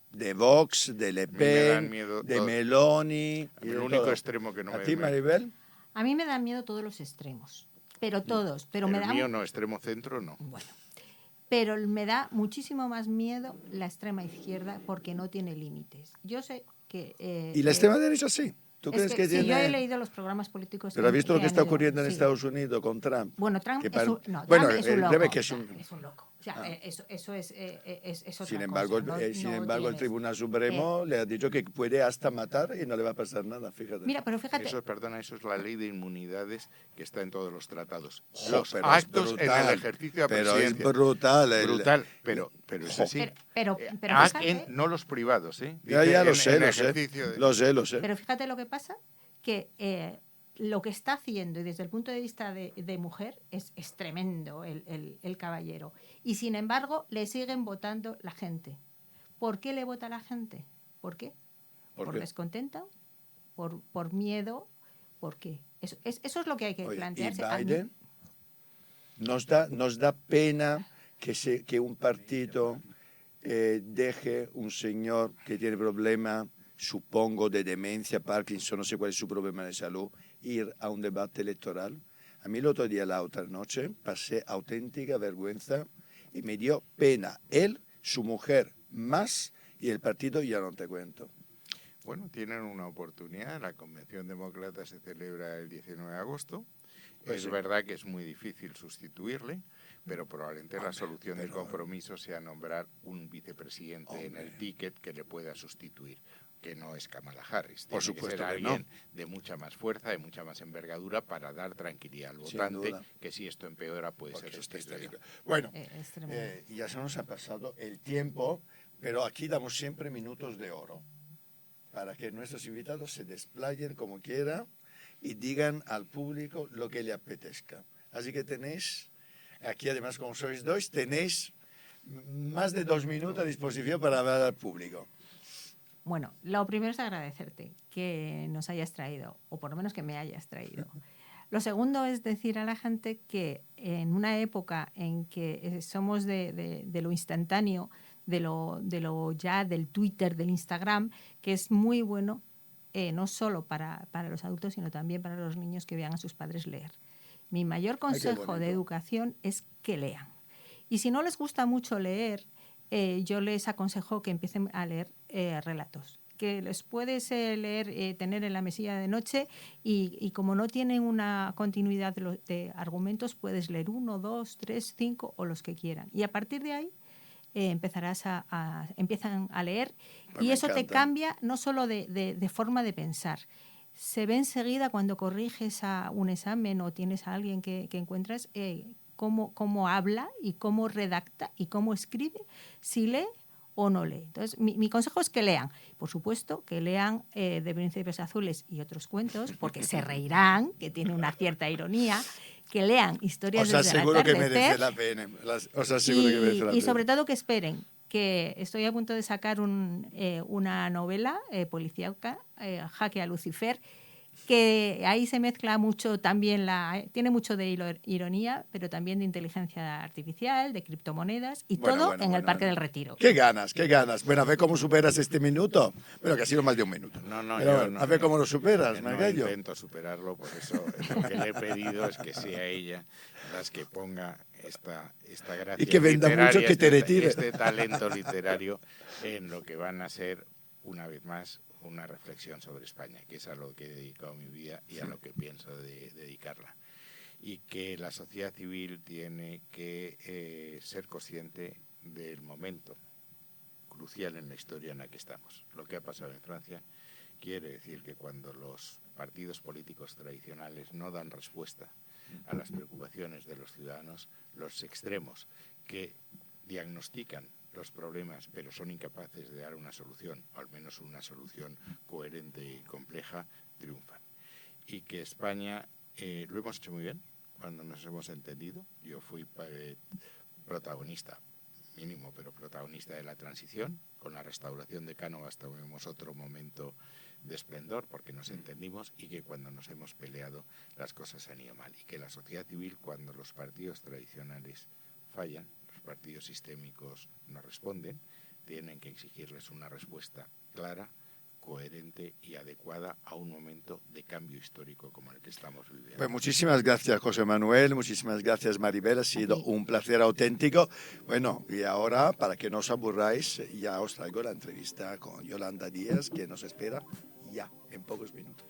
De Vox, de Le Pen, de Meloni... El único extremo que no me da. ¿A ti, Maribel? A mí me dan miedo todos los extremos, pero todos. Pero el mío no, extremo centro no. Bueno, pero me da muchísimo más miedo la extrema izquierda porque no tiene límites. Yo sé que... ¿Y la extrema derecha sí? ¿Tú crees que tiene...? Sí, yo he leído los programas políticos... ¿Pero has visto lo que está ocurriendo en Estados Unidos con Trump? Bueno, Trump es un, no, bueno, Trump es un loco. Es un loco. O sea, eso es otra sin embargo, cosa. Sin embargo, el Tribunal Supremo le ha dicho que puede hasta matar y no le va a pasar nada, fíjate. Mira, pero fíjate... Eso es la ley de inmunidades que está en todos los tratados. Los actos en el ejercicio de la presidencia. Pero es brutal. Brutal, pero es así. Pero fíjate, no los privados, ¿eh? Ya lo sé. Lo sé. Pero fíjate lo que pasa, que... lo que está haciendo, y desde el punto de vista de mujer, es tremendo el caballero. Y sin embargo, le siguen votando la gente. ¿Por qué le vota la gente? ¿Por qué? ¿Por descontento? ¿Por miedo? ¿Por qué? Eso es lo que hay que plantearse. ¿Y Biden? Nos da pena que un partido deje un señor que tiene problema, supongo, de demencia, Parkinson, no sé cuál es su problema de salud, ir a un debate electoral. A mí el otro día, la otra noche, pasé auténtica vergüenza y me dio pena. Él, su mujer, más, y el partido ya no te cuento. Bueno, tienen una oportunidad. La Convención Demócrata se celebra el 19 de agosto. Pues es verdad que es muy difícil sustituirle, pero probablemente la solución del compromiso sea nombrar un vicepresidente en el ticket que le pueda sustituir, que no es Kamala Harris. Por supuesto que ser alguien de mucha más fuerza, de mucha más envergadura para dar tranquilidad al votante, que si esto empeora puede ser sustituido. Bueno, ya se nos ha pasado el tiempo, pero aquí damos siempre minutos de oro para que nuestros invitados se desplayen como quieran y digan al público lo que le apetezca. Así que tenéis, aquí además como sois dos, tenéis más de 2 minutos a disposición para hablar al público. Bueno, lo primero es agradecerte que nos hayas traído, o por lo menos que me hayas traído. Lo segundo es decir a la gente que en una época en que somos de lo instantáneo, de lo ya del Twitter, del Instagram, que es muy bueno, no solo para los adultos, sino también para los niños que vean a sus padres leer. Mi mayor consejo de educación es que lean. Y si no les gusta mucho leer, yo les aconsejo que empiecen a leer relatos, que les puedes leer, tener en la mesilla de noche y como no tienen una continuidad de argumentos, puedes leer 1, 2, 3, 5 o los que quieran. Y a partir de ahí empiezan a leer, Pues y me eso te encanta. cambia no solo de forma de pensar. Se ve enseguida cuando corriges un examen o tienes a alguien que encuentras cómo habla y cómo redacta y cómo escribe, si lee o no lee. Entonces, mi consejo es que lean. Por supuesto, que lean de Príncipes Azules y otros cuentos, porque se reirán, que tiene una cierta ironía, que lean Historias Os desde el aseguro que atardecer. merece la pena. Os aseguro que merece la pena. Y sobre todo que esperen, que estoy a punto de sacar una novela policíaca, Jaque a Lucifer, que ahí se mezcla mucho también, tiene mucho de ironía, pero también de inteligencia artificial, de criptomonedas, y todo en el Parque del Retiro. Qué ganas, qué ganas. Bueno, a ver cómo superas este minuto. Bueno, que ha sido más de un minuto. No, Pero yo bueno, a ver cómo lo superas, no Margallo. intento superarlo, por eso lo que le he pedido es que sea ella las que ponga esta gracia Y que venda literaria, mucho, que te retire. este talento literario en lo que van a ser, una vez más, una reflexión sobre España, que es a lo que he dedicado mi vida y a lo que pienso dedicarla. Y que la sociedad civil tiene que ser consciente del momento crucial en la historia en la que estamos. Lo que ha pasado en Francia quiere decir que cuando los partidos políticos tradicionales no dan respuesta a las preocupaciones de los ciudadanos, los extremos que diagnostican los problemas pero son incapaces de dar una solución, o al menos una solución coherente y compleja, triunfan. Y que España lo hemos hecho muy bien cuando nos hemos entendido. Yo fui protagonista, mínimo, pero protagonista de la transición. Con la restauración de Cánovas tuvimos otro momento de esplendor porque nos entendimos, y que cuando nos hemos peleado las cosas han ido mal. Y que la sociedad civil, cuando los partidos tradicionales fallan, los partidos sistémicos no responden, tienen que exigirles una respuesta clara, coherente y adecuada a un momento de cambio histórico como el que estamos viviendo. Pues muchísimas gracias, José Manuel, muchísimas gracias, Maribel, ha sido un placer auténtico. Bueno, y ahora, para que no os aburráis, ya os traigo la entrevista con Yolanda Díaz, que nos espera ya, en pocos minutos.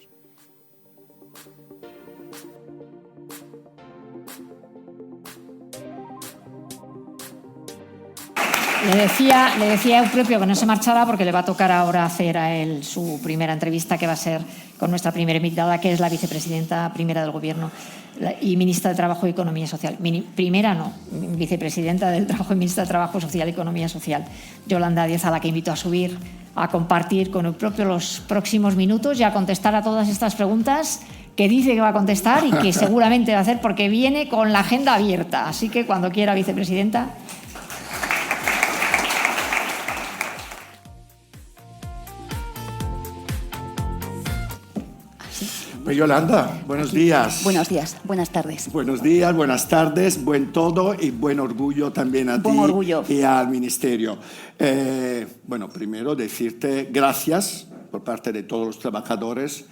Le decía a Eupropio que no se marchara porque le va a tocar ahora hacer a él su primera entrevista, que va a ser con nuestra primera invitada, que es la vicepresidenta primera del Gobierno y ministra de Trabajo y Economía Social. Primera no, vicepresidenta del Trabajo y ministra de Trabajo Social y Economía Social, Yolanda Díaz, a la que invito a subir a compartir con Eupropio los próximos minutos y a contestar a todas estas preguntas que dice que va a contestar y que seguramente va a hacer, porque viene con la agenda abierta. Así que cuando quiera, vicepresidenta. Pues Yolanda, buenos días. Buenos días, buenas tardes. Buenos días, buenas tardes, buen todo y buen orgullo también a Buen ti orgullo. y al Ministerio. Bueno, primero decirte gracias por parte de todos los trabajadores,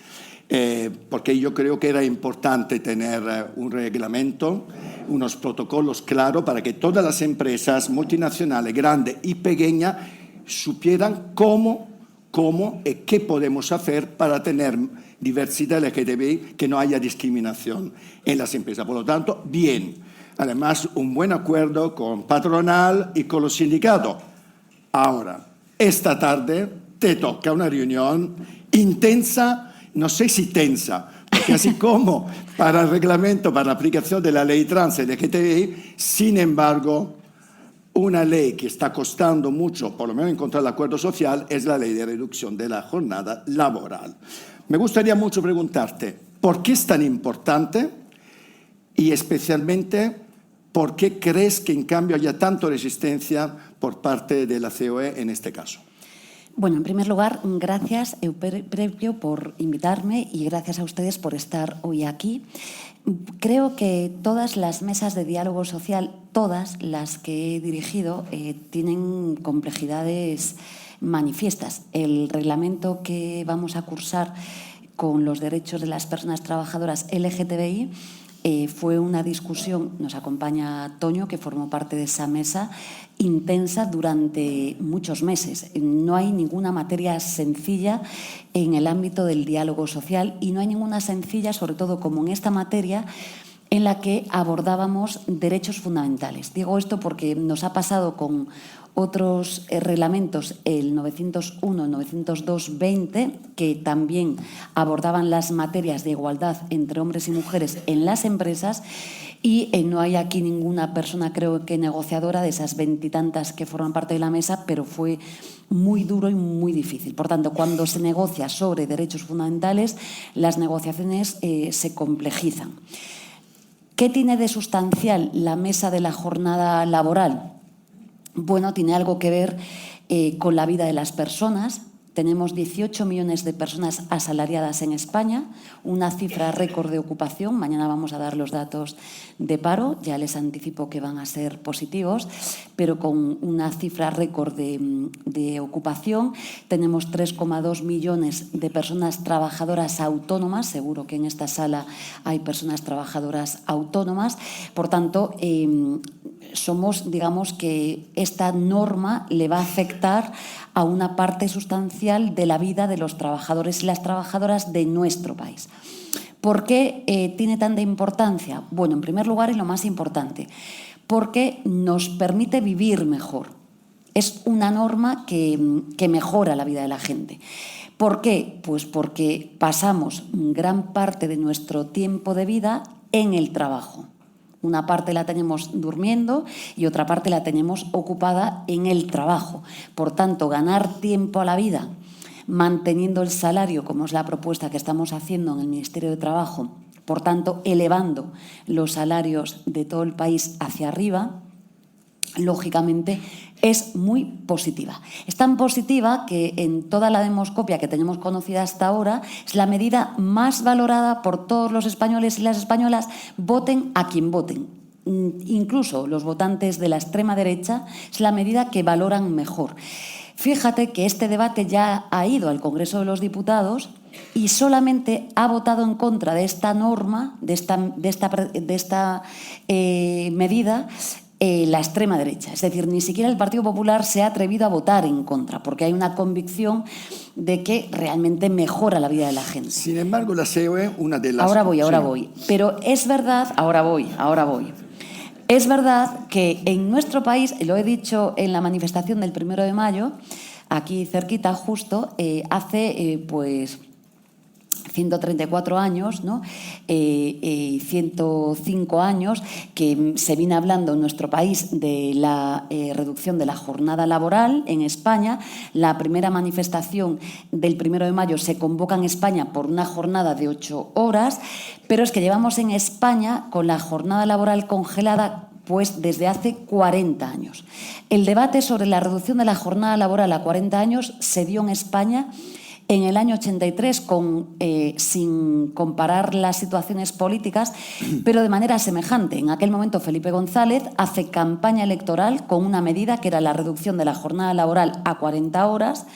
porque yo creo que era importante tener un reglamento, unos protocolos claros para que todas las empresas multinacionales, grandes y pequeñas, supieran cómo y qué podemos hacer para tener diversidad LGTBI, que no haya discriminación en las empresas. Por lo tanto, bien. Además, un buen acuerdo con patronal y con los sindicatos. Ahora, esta tarde te toca una reunión intensa, no sé si tensa, porque así como para el reglamento, para la aplicación de la ley trans LGTBI, sin embargo, una ley que está costando mucho, por lo menos encontrar el acuerdo social, es la ley de reducción de la jornada laboral. Me gustaría mucho preguntarte, ¿por qué es tan importante? Y especialmente, ¿por qué crees que en cambio haya tanta resistencia por parte de la COE en este caso? Bueno, en primer lugar, gracias, Eupropio, por invitarme y gracias a ustedes por estar hoy aquí. Creo que todas las mesas de diálogo social, todas las que he dirigido, tienen complejidades manifiestas. El reglamento que vamos a cursar con los derechos de las personas trabajadoras LGTBI fue una discusión, nos acompaña Toño, que formó parte de esa mesa, intensa durante muchos meses. No hay ninguna materia sencilla en el ámbito del diálogo social y no hay ninguna sencilla, sobre todo como en esta materia, en la que abordábamos derechos fundamentales. Digo esto porque nos ha pasado con otros reglamentos, el 901, el 902-20, que también abordaban las materias de igualdad entre hombres y mujeres en las empresas, y no hay aquí ninguna persona, creo que negociadora, de esas 20 y tantas que forman parte de la mesa, pero fue muy duro y muy difícil. Por tanto, cuando se negocia sobre derechos fundamentales, las negociaciones se complejizan. ¿Qué tiene de sustancial la mesa de la jornada laboral? Bueno, tiene algo que ver con la vida de las personas. Tenemos 18 millones de personas asalariadas en España, una cifra récord de ocupación. Mañana vamos a dar los datos de paro, ya les anticipo que van a ser positivos, pero con una cifra récord de ocupación. Tenemos 3,2 millones de personas trabajadoras autónomas, seguro que en esta sala hay personas trabajadoras autónomas. Por tanto, somos, digamos que esta norma le va a afectar a una parte sustancial de la vida de los trabajadores y las trabajadoras de nuestro país. ¿Por qué tiene tanta importancia? Bueno, en primer lugar, y lo más importante, porque nos permite vivir mejor. Es una norma que mejora la vida de la gente. ¿Por qué? Pues porque pasamos gran parte de nuestro tiempo de vida en el trabajo. Una parte la tenemos durmiendo y otra parte la tenemos ocupada en el trabajo. Por tanto, ganar tiempo a la vida manteniendo el salario, como es la propuesta que estamos haciendo en el Ministerio de Trabajo, por tanto, elevando los salarios de todo el país hacia arriba, lógicamente es muy positiva. Es tan positiva que en toda la demoscopia que tenemos conocida hasta ahora es la medida más valorada por todos los españoles y las españolas, voten a quien voten. Incluso los votantes de la extrema derecha es la medida que valoran mejor. Fíjate que este debate ya ha ido al Congreso de los Diputados y solamente ha votado en contra de esta norma, de esta medida, la extrema derecha. Es decir, ni siquiera el Partido Popular se ha atrevido a votar en contra, porque hay una convicción de que realmente mejora la vida de la gente. Sin embargo, la COE, una de las... Ahora voy. Pero es verdad, ahora voy. Es verdad que en nuestro país, lo he dicho en la manifestación del 1 de mayo, aquí cerquita justo, hace pues 134 años, ¿no? 105 años que se viene hablando en nuestro país de la reducción de la jornada laboral en España. La primera manifestación del 1 de mayo se convoca en España por una jornada de 8 horas, pero es que llevamos en España con la jornada laboral congelada pues desde hace 40 años. El debate sobre la reducción de la jornada laboral a 40 años se dio en España en el año 83, sin comparar las situaciones políticas, pero de manera semejante. En aquel momento Felipe González hace campaña electoral con una medida que era la reducción de la jornada laboral a 40 horas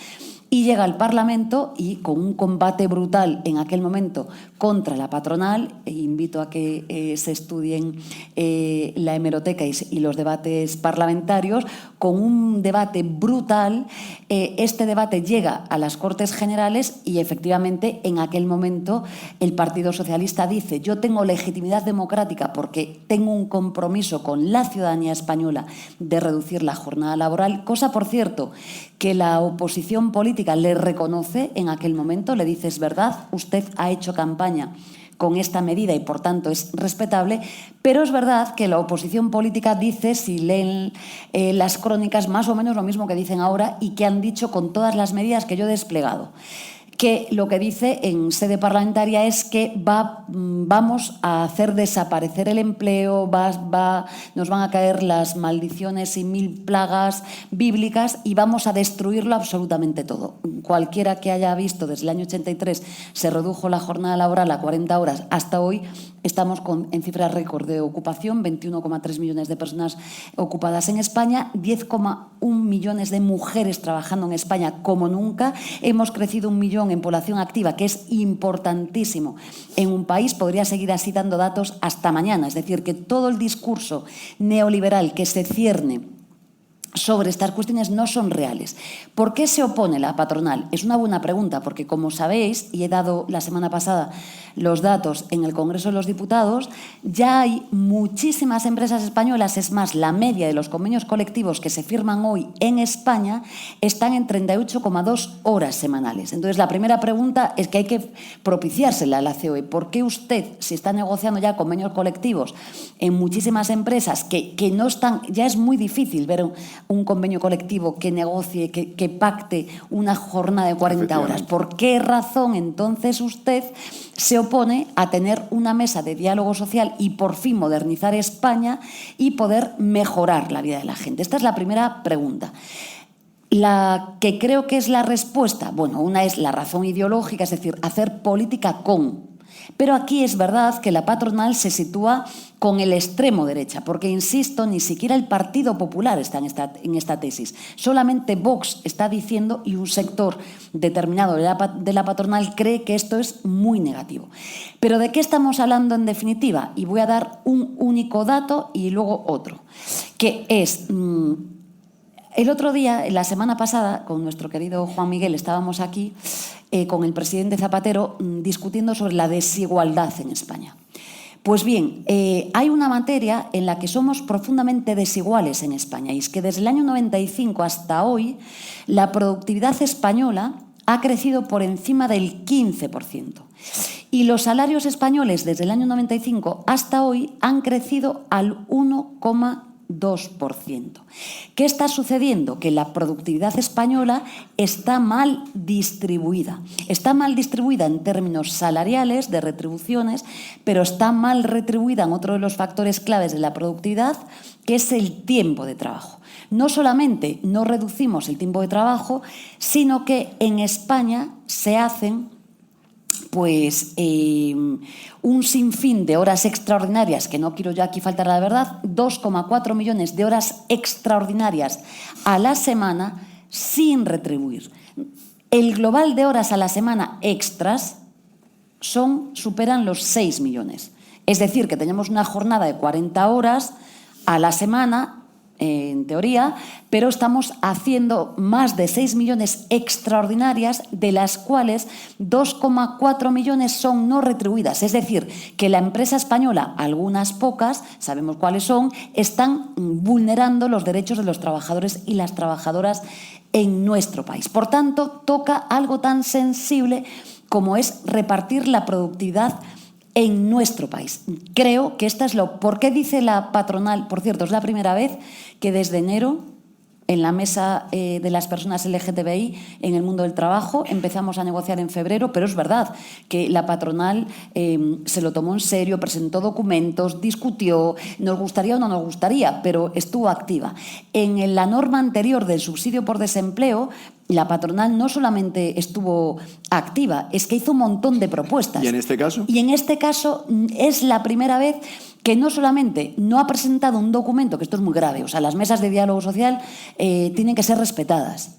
y llega al Parlamento y con un combate brutal en aquel momento contra la patronal. Invito a que se estudien la hemeroteca y los debates parlamentarios. Con un debate brutal, este debate llega a las Cortes Generales y efectivamente en aquel momento el Partido Socialista dice: yo tengo legitimidad democrática porque tengo un compromiso con la ciudadanía española de reducir la jornada laboral, cosa, por cierto, que la oposición política le reconoce en aquel momento, le dice: es verdad, usted ha hecho campaña con esta medida y por tanto es respetable, pero es verdad que la oposición política dice, si leen las crónicas, más o menos lo mismo que dicen ahora y que han dicho con todas las medidas que yo he desplegado, que lo que dice en sede parlamentaria es que vamos a hacer desaparecer el empleo, nos van a caer las maldiciones y 1000 plagas bíblicas y vamos a destruirlo absolutamente todo. Cualquiera que haya visto desde el año 83 se redujo la jornada laboral a 40 horas hasta hoy, estamos en cifras récord de ocupación, 21,3 millones de personas ocupadas en España, 10,1 millones de mujeres trabajando en España como nunca. Hemos crecido 1 millón en población activa, que es importantísimo en un país. Podría seguir así dando datos hasta mañana. Es decir, que todo el discurso neoliberal que se cierne sobre estas cuestiones no son reales. ¿Por qué se opone la patronal? Es una buena pregunta, porque como sabéis, y he dado la semana pasada los datos en el Congreso de los Diputados, ya hay muchísimas empresas españolas, es más, la media de los convenios colectivos que se firman hoy en España están en 38,2 horas semanales. Entonces, la primera pregunta es que hay que propiciársela a la COE. ¿Por qué usted, si está negociando ya convenios colectivos en muchísimas empresas que no están, ya es muy difícil ver un convenio colectivo que negocie, que pacte una jornada de 40 horas? ¿Por qué razón entonces usted se opone a tener una mesa de diálogo social y por fin modernizar España y poder mejorar la vida de la gente? Esta es la primera pregunta. La que creo que es la respuesta, bueno, una es la razón ideológica, es decir, hacer política con. Pero aquí es verdad que la patronal se sitúa con el extremo derecha, porque, insisto, ni siquiera el Partido Popular está en esta tesis. Solamente Vox está diciendo, y un sector determinado de la patronal cree que esto es muy negativo. Pero ¿de qué estamos hablando en definitiva? Y voy a dar un único dato y luego otro, que es... El otro día, la semana pasada, con nuestro querido Juan Miguel, estábamos aquí con el presidente Zapatero discutiendo sobre la desigualdad en España. Pues bien, hay una materia en la que somos profundamente desiguales en España, y es que desde el año 95 hasta hoy la productividad española ha crecido por encima del 15%. Y los salarios españoles desde el año 95 hasta hoy han crecido al 1,2%. ¿Qué está sucediendo? Que la productividad española está mal distribuida. Está mal distribuida en términos salariales, de retribuciones, pero está mal retribuida en otro de los factores claves de la productividad, que es el tiempo de trabajo. No solamente no reducimos el tiempo de trabajo, sino que en España se hacen un sinfín de horas extraordinarias, que no quiero yo aquí faltar a la verdad, 2,4 millones de horas extraordinarias a la semana sin retribuir. El global de horas a la semana extras superan los 6 millones. Es decir, que tenemos una jornada de 40 horas a la semana, en teoría, pero estamos haciendo más de 6 millones extraordinarias, de las cuales 2,4 millones son no retribuidas. Es decir, que la empresa española, algunas pocas, sabemos cuáles son, están vulnerando los derechos de los trabajadores y las trabajadoras en nuestro país. Por tanto, toca algo tan sensible como es repartir la productividad en nuestro país. Creo que esta es ¿Por qué dice la patronal? Por cierto, es la primera vez que desde enero, en la mesa de las personas LGTBI en el mundo del trabajo, empezamos a negociar en febrero, pero es verdad que la patronal se lo tomó en serio, presentó documentos, discutió, nos gustaría o no nos gustaría, pero estuvo activa. En la norma anterior del subsidio por desempleo, la patronal no solamente estuvo activa, es que hizo un montón de propuestas. ¿Y en este caso? Y en este caso es la primera vez que no solamente no ha presentado un documento, que esto es muy grave, o sea, las mesas de diálogo social tienen que ser respetadas.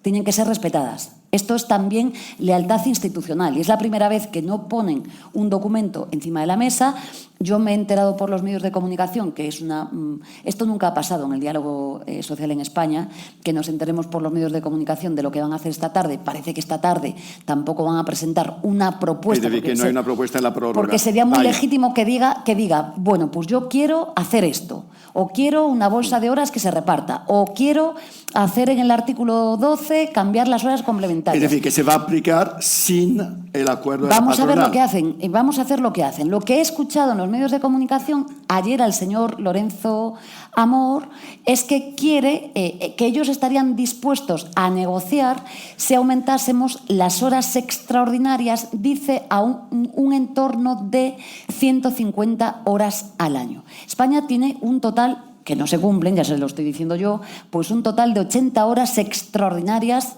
Tienen que ser respetadas. Esto es también lealtad institucional y es la primera vez que no ponen un documento encima de la mesa. Yo me he enterado por los medios de comunicación que esto nunca ha pasado en el diálogo social en España, que nos enteremos por los medios de comunicación de lo que van a hacer esta tarde. Parece que esta tarde tampoco van a presentar una propuesta. Es decir, que no hay una propuesta en la prórroga. Porque sería muy legítimo que diga, bueno, pues yo quiero hacer esto, o quiero una bolsa de horas que se reparta, o quiero hacer en el artículo 12 cambiar las horas complementarias. Es decir, que se va a aplicar sin el acuerdo de la patronal. Vamos a ver lo que hacen, vamos a hacer lo que hacen. Lo que he escuchado en los medios de comunicación ayer al señor Lorenzo Amor es que quiere que ellos estarían dispuestos a negociar si aumentásemos las horas extraordinarias, dice, a un entorno de 150 horas al año. España tiene un total, que no se cumplen, ya se lo estoy diciendo yo, pues un total de 80 horas extraordinarias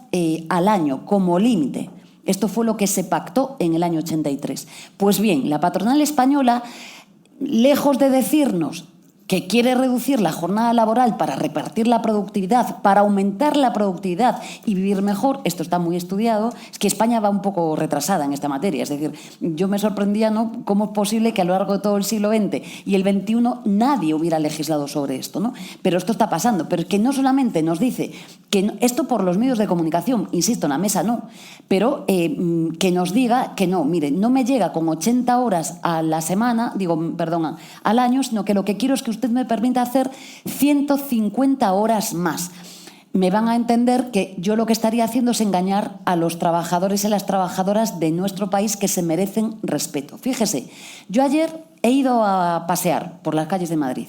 al año como límite. Esto fue lo que se pactó en el año 83. Pues bien, la patronal española, lejos de decirnos que quiere reducir la jornada laboral para repartir la productividad, para aumentar la productividad y vivir mejor, esto está muy estudiado, es que España va un poco retrasada en esta materia. Es decir, yo me sorprendía, ¿no?, cómo es posible que a lo largo de todo el siglo XX y el XXI nadie hubiera legislado sobre esto, ¿no? Pero esto está pasando. Pero es que no solamente nos dice que no, esto por los medios de comunicación, insisto, en la mesa no, pero que nos diga que no, mire, no me llega con 80 horas a la semana, al año, sino que lo que quiero es que usted me permita hacer 150 horas más. Me van a entender que yo lo que estaría haciendo es engañar a los trabajadores y a las trabajadoras de nuestro país que se merecen respeto. Fíjese, yo ayer he ido a pasear por las calles de Madrid.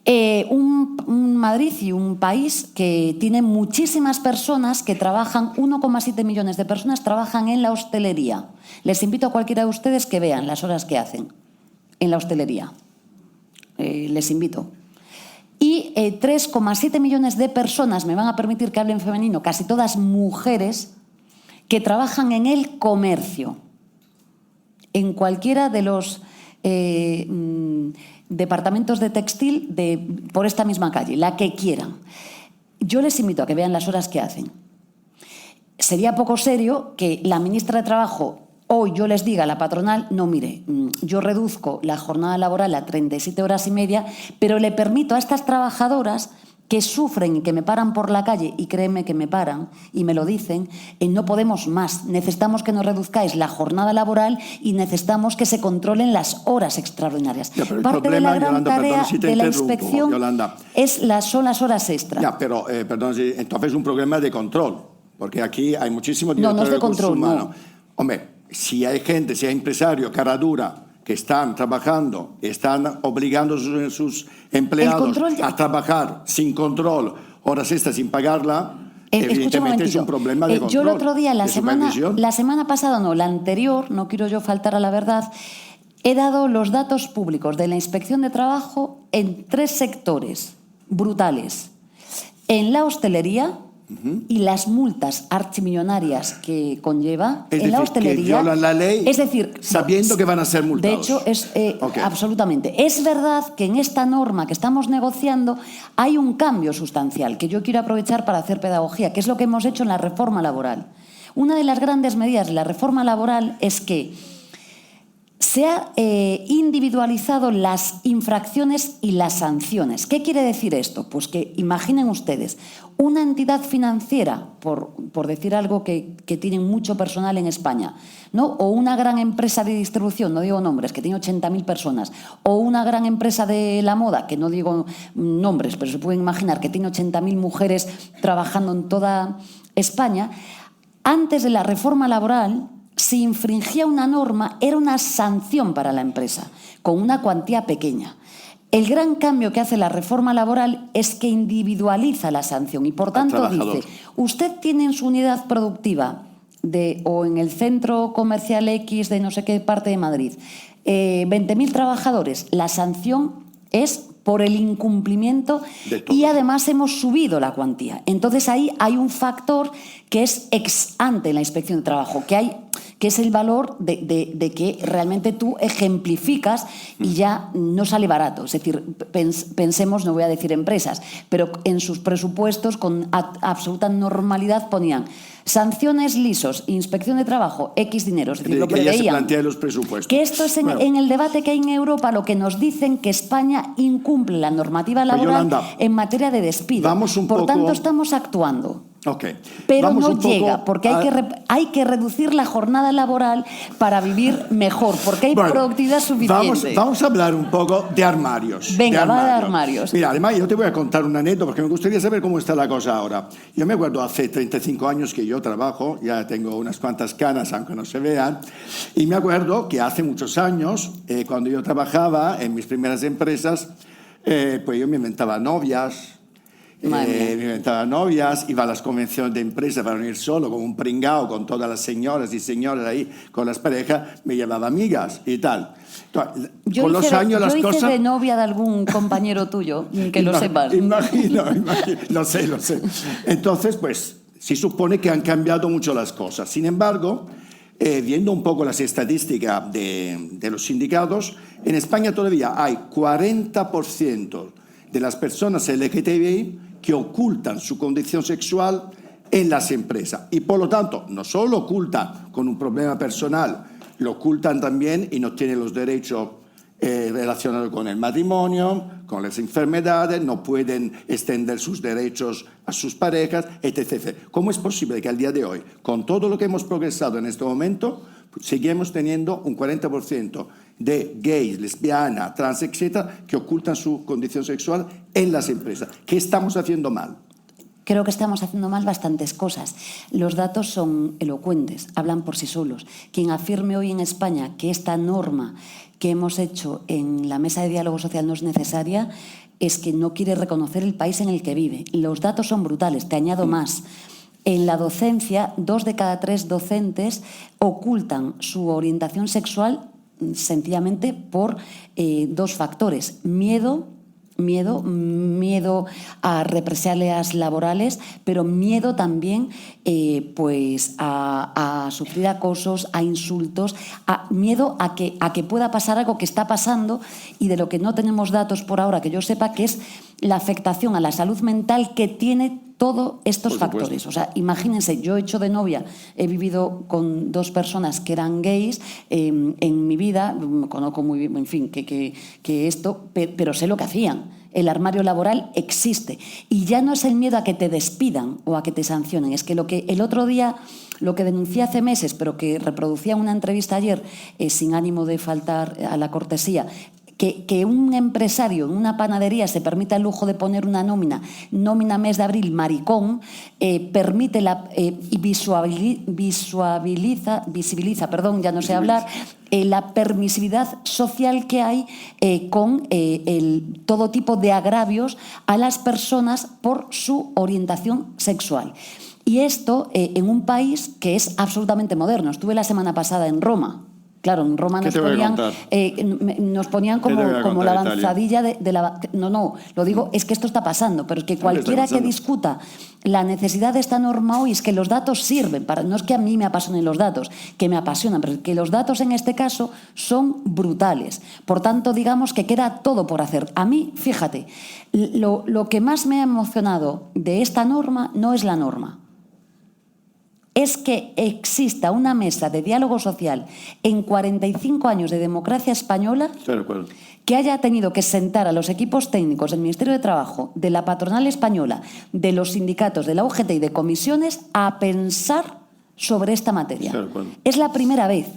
Un Madrid y un país que tiene muchísimas personas que trabajan, 1,7 millones de personas trabajan en la hostelería. Les invito a cualquiera de ustedes que vean las horas que hacen en la hostelería. Les invito. Y 3,7 millones de personas, me van a permitir que hable en femenino, casi todas mujeres, que trabajan en el comercio, en cualquiera de los departamentos de textil por esta misma calle, la que quieran. Yo les invito a que vean las horas que hacen. Sería poco serio que la ministra de Trabajo hoy yo les diga a la patronal, no, mire, yo reduzco la jornada laboral a 37 horas y media, pero le permito a estas trabajadoras que sufren y que me paran por la calle, y créeme que me paran y me lo dicen, no podemos más, necesitamos que nos reduzcáis la jornada laboral y necesitamos que se controlen las horas extraordinarias. Ya, pero parte problema, de la gran Yolanda, tarea perdón si te de la interrumpo, inspección Yolanda. son las horas extra. Ya, pero perdón, entonces es un problema de control, porque aquí hay muchísimos No, no directores es de control, humanos. no. Hombre, si hay gente, si hay empresarios, cara dura, que están trabajando, están obligando a sus empleados a trabajar sin control, horas extras sin pagarla, evidentemente es un problema de control. Yo el otro día, la semana pasada, no, la anterior, no quiero yo faltar a la verdad, he dado los datos públicos de la Inspección de Trabajo en 3 sectores brutales. En la hostelería, y las multas archimillonarias que conlleva en la hostelería. Que violan la ley, es decir, sabiendo que van a ser multados. De hecho, absolutamente. Es verdad que en esta norma que estamos negociando hay un cambio sustancial que yo quiero aprovechar para hacer pedagogía, que es lo que hemos hecho en la reforma laboral. Una de las grandes medidas de la reforma laboral es que se ha individualizado las infracciones y las sanciones. ¿Qué quiere decir esto? Pues que imaginen ustedes, una entidad financiera, por decir algo que tiene mucho personal en España, ¿no? O una gran empresa de distribución, no digo nombres, que tiene 80.000 personas, o una gran empresa de la moda, que no digo nombres, pero se pueden imaginar que tiene 80.000 mujeres trabajando en toda España. Antes de la reforma laboral, si infringía una norma, era una sanción para la empresa, con una cuantía pequeña. El gran cambio que hace la reforma laboral es que individualiza la sanción y, por tanto, dice, usted tiene en su unidad productiva o en el centro comercial X de no sé qué parte de Madrid 20.000 trabajadores, la sanción es por el incumplimiento y además hemos subido la cuantía. Entonces ahí hay un factor que es ex ante en la Inspección de Trabajo, que es el valor de que realmente tú ejemplificas y ya no sale barato. Es decir, pensemos, no voy a decir empresas, pero en sus presupuestos con absoluta normalidad ponían sanciones lisos, Inspección de Trabajo, X dinero. Es decir, lo que ya veían, se plantea los presupuestos. que esto es en el debate que hay en Europa, lo que nos dicen que España incumple la normativa laboral en materia de despido. Por tanto, estamos actuando. Pero no llega, porque hay que reducir la jornada laboral para vivir mejor, porque hay productividad suficiente. Vamos a hablar un poco de armarios. Venga, va de armarios. Mira, además yo te voy a contar una anécdota, porque me gustaría saber cómo está la cosa ahora. Yo me acuerdo hace 35 años que yo trabajo, ya tengo unas cuantas canas, aunque no se vean, y me acuerdo que hace muchos años, cuando yo trabajaba en mis primeras empresas, pues yo me inventaba novias, me inventaba novias, iba a las convenciones de empresa para no ir solo, como un pringao, con todas las señoras y señores ahí, con las parejas, me llevaba amigas y tal. Entonces, con los años las cosas... Yo hice de novia de algún compañero tuyo, que lo sepas. Imagino, lo sé. Entonces, pues, se supone que han cambiado mucho las cosas. Sin embargo, viendo un poco las estadísticas de los sindicatos, en España todavía hay 40% de las personas LGTBI que ocultan su condición sexual en las empresas. Y por lo tanto, no solo lo ocultan con un problema personal, lo ocultan también y no tienen los derechos relacionados con el matrimonio, con las enfermedades, no pueden extender sus derechos a sus parejas, etc. ¿Cómo es posible que al día de hoy, con todo lo que hemos progresado en este momento, seguimos teniendo un 40% de gays, lesbianas, trans, etcétera, que ocultan su condición sexual en las empresas? ¿Qué estamos haciendo mal? Creo que estamos haciendo mal bastantes cosas. Los datos son elocuentes, hablan por sí solos. Quien afirme hoy en España que esta norma que hemos hecho en la mesa de diálogo social no es necesaria es que no quiere reconocer el país en el que vive. Los datos son brutales, te añado más. En la docencia, 2 de cada 3 docentes ocultan su orientación sexual sencillamente por 2 factores: miedo a represalias laborales, pero miedo también pues a sufrir acosos, a insultos, miedo a que pueda pasar algo que está pasando y de lo que no tenemos datos por ahora, que yo sepa, que es la afectación a la salud mental que tiene todos estos factores. O sea, imagínense, yo he hecho de novia, he vivido con 2 personas que eran gays en mi vida, conozco muy bien, en fin, que esto, pero sé lo que hacían. El armario laboral existe. Y ya no es el miedo a que te despidan o a que te sancionen. Es que lo que el otro día, lo que denuncié hace meses, pero que reproducía una entrevista ayer, sin ánimo de faltar a la cortesía, que un empresario en una panadería se permita el lujo de poner una nómina mes de abril maricón, permite y visibiliza, ya no sé hablar, la permisividad social que hay con todo tipo de agravios a las personas por su orientación sexual. Y esto en un país que es absolutamente moderno. Estuve la semana pasada en Roma. Claro, en Roma nos ponían como la avanzadilla de la... No, lo digo, es que esto está pasando, pero es que cualquiera que discuta la necesidad de esta norma hoy es que los datos sirven para... No es que a mí me apasionen los datos, que me apasionan, pero es que los datos en este caso son brutales. Por tanto, digamos que queda todo por hacer. A mí, fíjate, lo que más me ha emocionado de esta norma no es la norma. Es que exista una mesa de diálogo social en 45 años de democracia española que haya tenido que sentar a los equipos técnicos del Ministerio de Trabajo, de la patronal española, de los sindicatos, de la UGT y de comisiones a pensar sobre esta materia. Es la primera vez.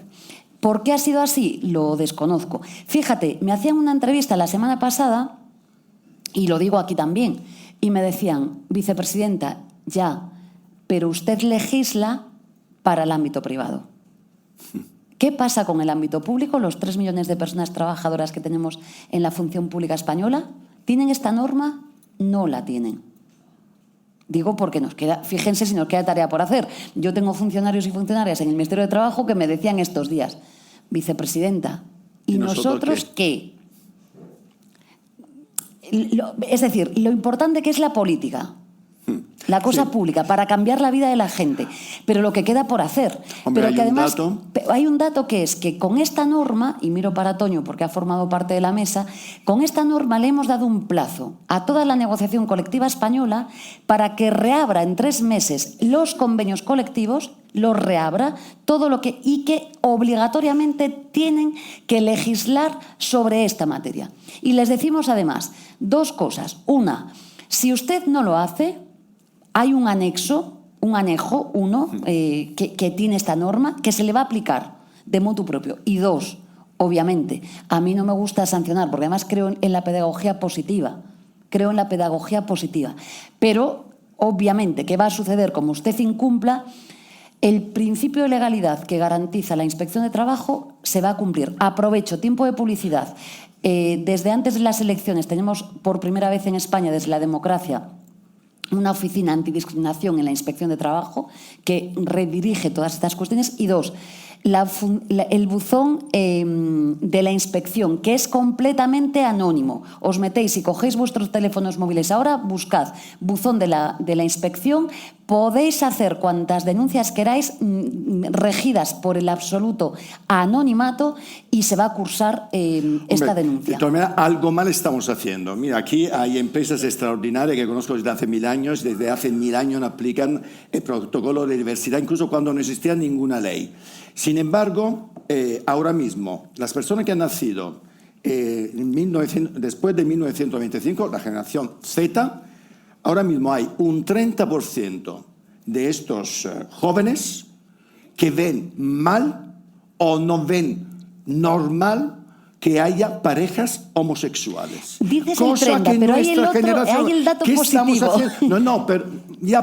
¿Por qué ha sido así? Lo desconozco. Fíjate, me hacían una entrevista la semana pasada, y lo digo aquí también, y me decían, vicepresidenta, ya, pero usted legisla para el ámbito privado. ¿Qué pasa con el ámbito público? Los 3 millones de personas trabajadoras que tenemos en la función pública española, ¿tienen esta norma? No la tienen. Digo porque nos queda, fíjense si nos queda tarea por hacer. Yo tengo funcionarios y funcionarias en el Ministerio de Trabajo que me decían estos días, vicepresidenta, ¿y nosotros qué? Es decir, lo importante que es la política. La cosa pública, para cambiar la vida de la gente. Pero lo que queda por hacer. Hombre, pero que además hay un dato que es que con esta norma, y miro para Toño porque ha formado parte de la mesa, con esta norma le hemos dado un plazo a toda la negociación colectiva española para que reabra en 3 meses los convenios colectivos, los reabra, todo lo que, y que obligatoriamente tienen que legislar sobre esta materia. Y les decimos además 2 cosas. Una, si usted no lo hace, hay un anejo 1 que tiene esta norma que se le va a aplicar de motu propio. Y 2, obviamente, a mí no me gusta sancionar porque además creo en la pedagogía positiva. Pero, obviamente, ¿qué va a suceder? Como usted incumpla, el principio de legalidad que garantiza la Inspección de Trabajo se va a cumplir. Aprovecho, tiempo de publicidad. Desde antes de las elecciones tenemos por primera vez en España, desde la democracia, una oficina antidiscriminación en la Inspección de Trabajo que redirige todas estas cuestiones. Y 2, el buzón de la inspección, que es completamente anónimo. Os metéis y cogéis vuestros teléfonos móviles ahora, buscad buzón de la inspección, podéis hacer cuantas denuncias queráis regidas por el absoluto anonimato y se va a cursar esta denuncia. De todas maneras, algo mal estamos haciendo. Mira, aquí hay empresas extraordinarias que conozco desde hace 1000 años. Desde hace 1000 años aplican el protocolo de diversidad, incluso cuando no existía ninguna ley. Sin embargo, ahora mismo, las personas que han nacido después de 1925, la generación Z, ahora mismo hay un 30% de estos jóvenes que ven mal o no ven normal que haya parejas homosexuales. Dices el 30, pero hay el dato positivo.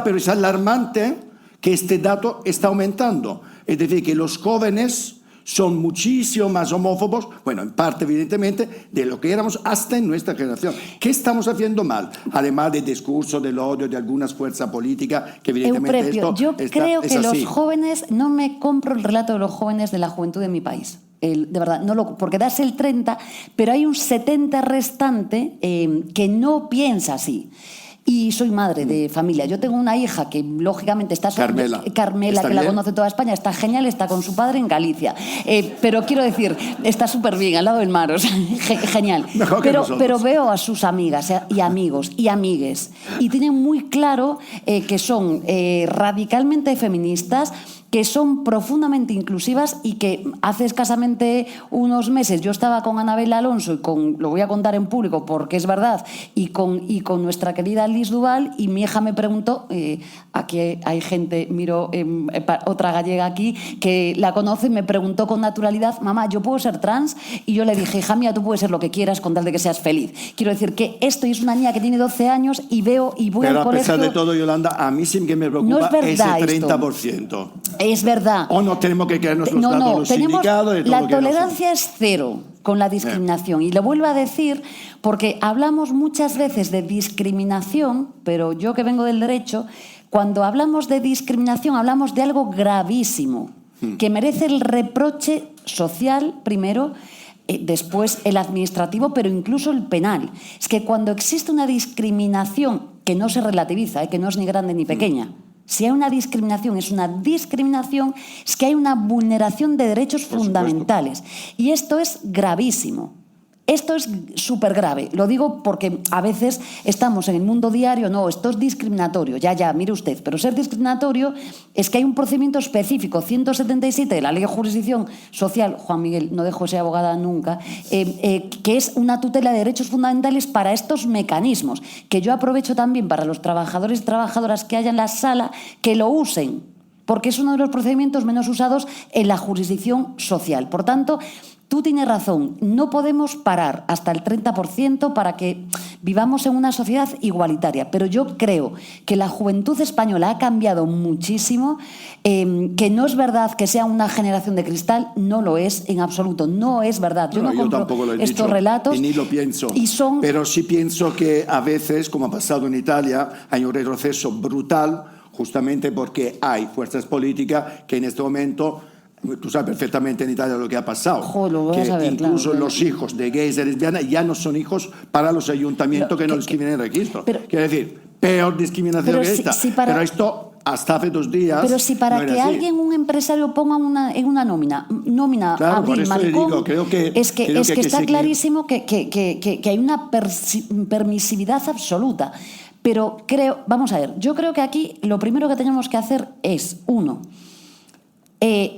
Pero es alarmante que este dato está aumentando. Es decir, que los jóvenes son muchísimo más homófobos, bueno, en parte evidentemente, de lo que éramos hasta en nuestra generación. ¿Qué estamos haciendo mal? Además del discurso del odio de algunas fuerzas políticas, que evidentemente Euprepio, esto yo creo que es así. los jóvenes, no me compro el relato de los jóvenes de la juventud de mi país. De verdad, porque das el 30, pero hay un 70 restante que no piensa así. Y soy madre de familia. Yo tengo una hija que, lógicamente, está... Carmela, que la conoce toda España, está genial, está con su padre en Galicia. Pero quiero decir, está súper bien, al lado del mar, o sea, genial. Pero veo a sus amigas y amigos y amigues, y tienen muy claro que son radicalmente feministas, que son profundamente inclusivas y que hace escasamente unos meses yo estaba con Anabel Alonso y lo voy a contar en público porque es verdad, y con nuestra querida Liz Duval, y mi hija me preguntó, aquí hay gente, miro otra gallega aquí, que la conoce, me preguntó con naturalidad, mamá, ¿yo puedo ser trans? Y yo le dije, hija mía, tú puedes ser lo que quieras con tal de que seas feliz. Quiero decir que esto es una niña que tiene 12 años y voy al colegio... Pero a pesar de todo, Yolanda, a mí sí que me preocupa ese 30%. Es verdad. O no tenemos que creernos los datos los sindicatos. La tolerancia es cero con la discriminación. Y lo vuelvo a decir porque hablamos muchas veces de discriminación, pero yo que vengo del derecho, cuando hablamos de discriminación hablamos de algo gravísimo, que merece el reproche social primero, después el administrativo, pero incluso el penal. Es que cuando existe una discriminación que no se relativiza, que no es ni grande ni pequeña, si hay una discriminación, es una discriminación, es que hay una vulneración de derechos fundamentales. Y esto es gravísimo. Esto es súper grave. Lo digo porque a veces estamos en el mundo diario, no, esto es discriminatorio. Ya, mire usted. Pero ser discriminatorio es que hay un procedimiento específico, 177 de la Ley de Jurisdicción Social, Juan Miguel, no dejo de ser abogada nunca, que es una tutela de derechos fundamentales para estos mecanismos, que yo aprovecho también para los trabajadores y trabajadoras que haya en la sala, que lo usen, porque es uno de los procedimientos menos usados en la jurisdicción social. Por tanto, tú tienes razón, no podemos parar hasta el 30% para que vivamos en una sociedad igualitaria, pero yo creo que la juventud española ha cambiado muchísimo, que no es verdad que sea una generación de cristal, no lo es en absoluto, no es verdad. Yo tampoco lo he estos dicho, relatos y ni lo pienso, pero sí pienso que a veces, como ha pasado en Italia, hay un retroceso brutal justamente porque hay fuerzas políticas que en este momento... Tú sabes perfectamente en Italia lo que ha pasado. Que incluso los hijos de gays y lesbianas ya no son hijos para los ayuntamientos que no les escriben en el registro. Quiero decir, peor discriminación que esta. Pero esto hasta hace 2 días. Pero si para que alguien, un empresario, ponga en una nómina claro, Abril Marcón, digo, creo que está clarísimo que hay una permisividad absoluta. Pero vamos a ver, yo creo que aquí lo primero que tenemos que hacer es,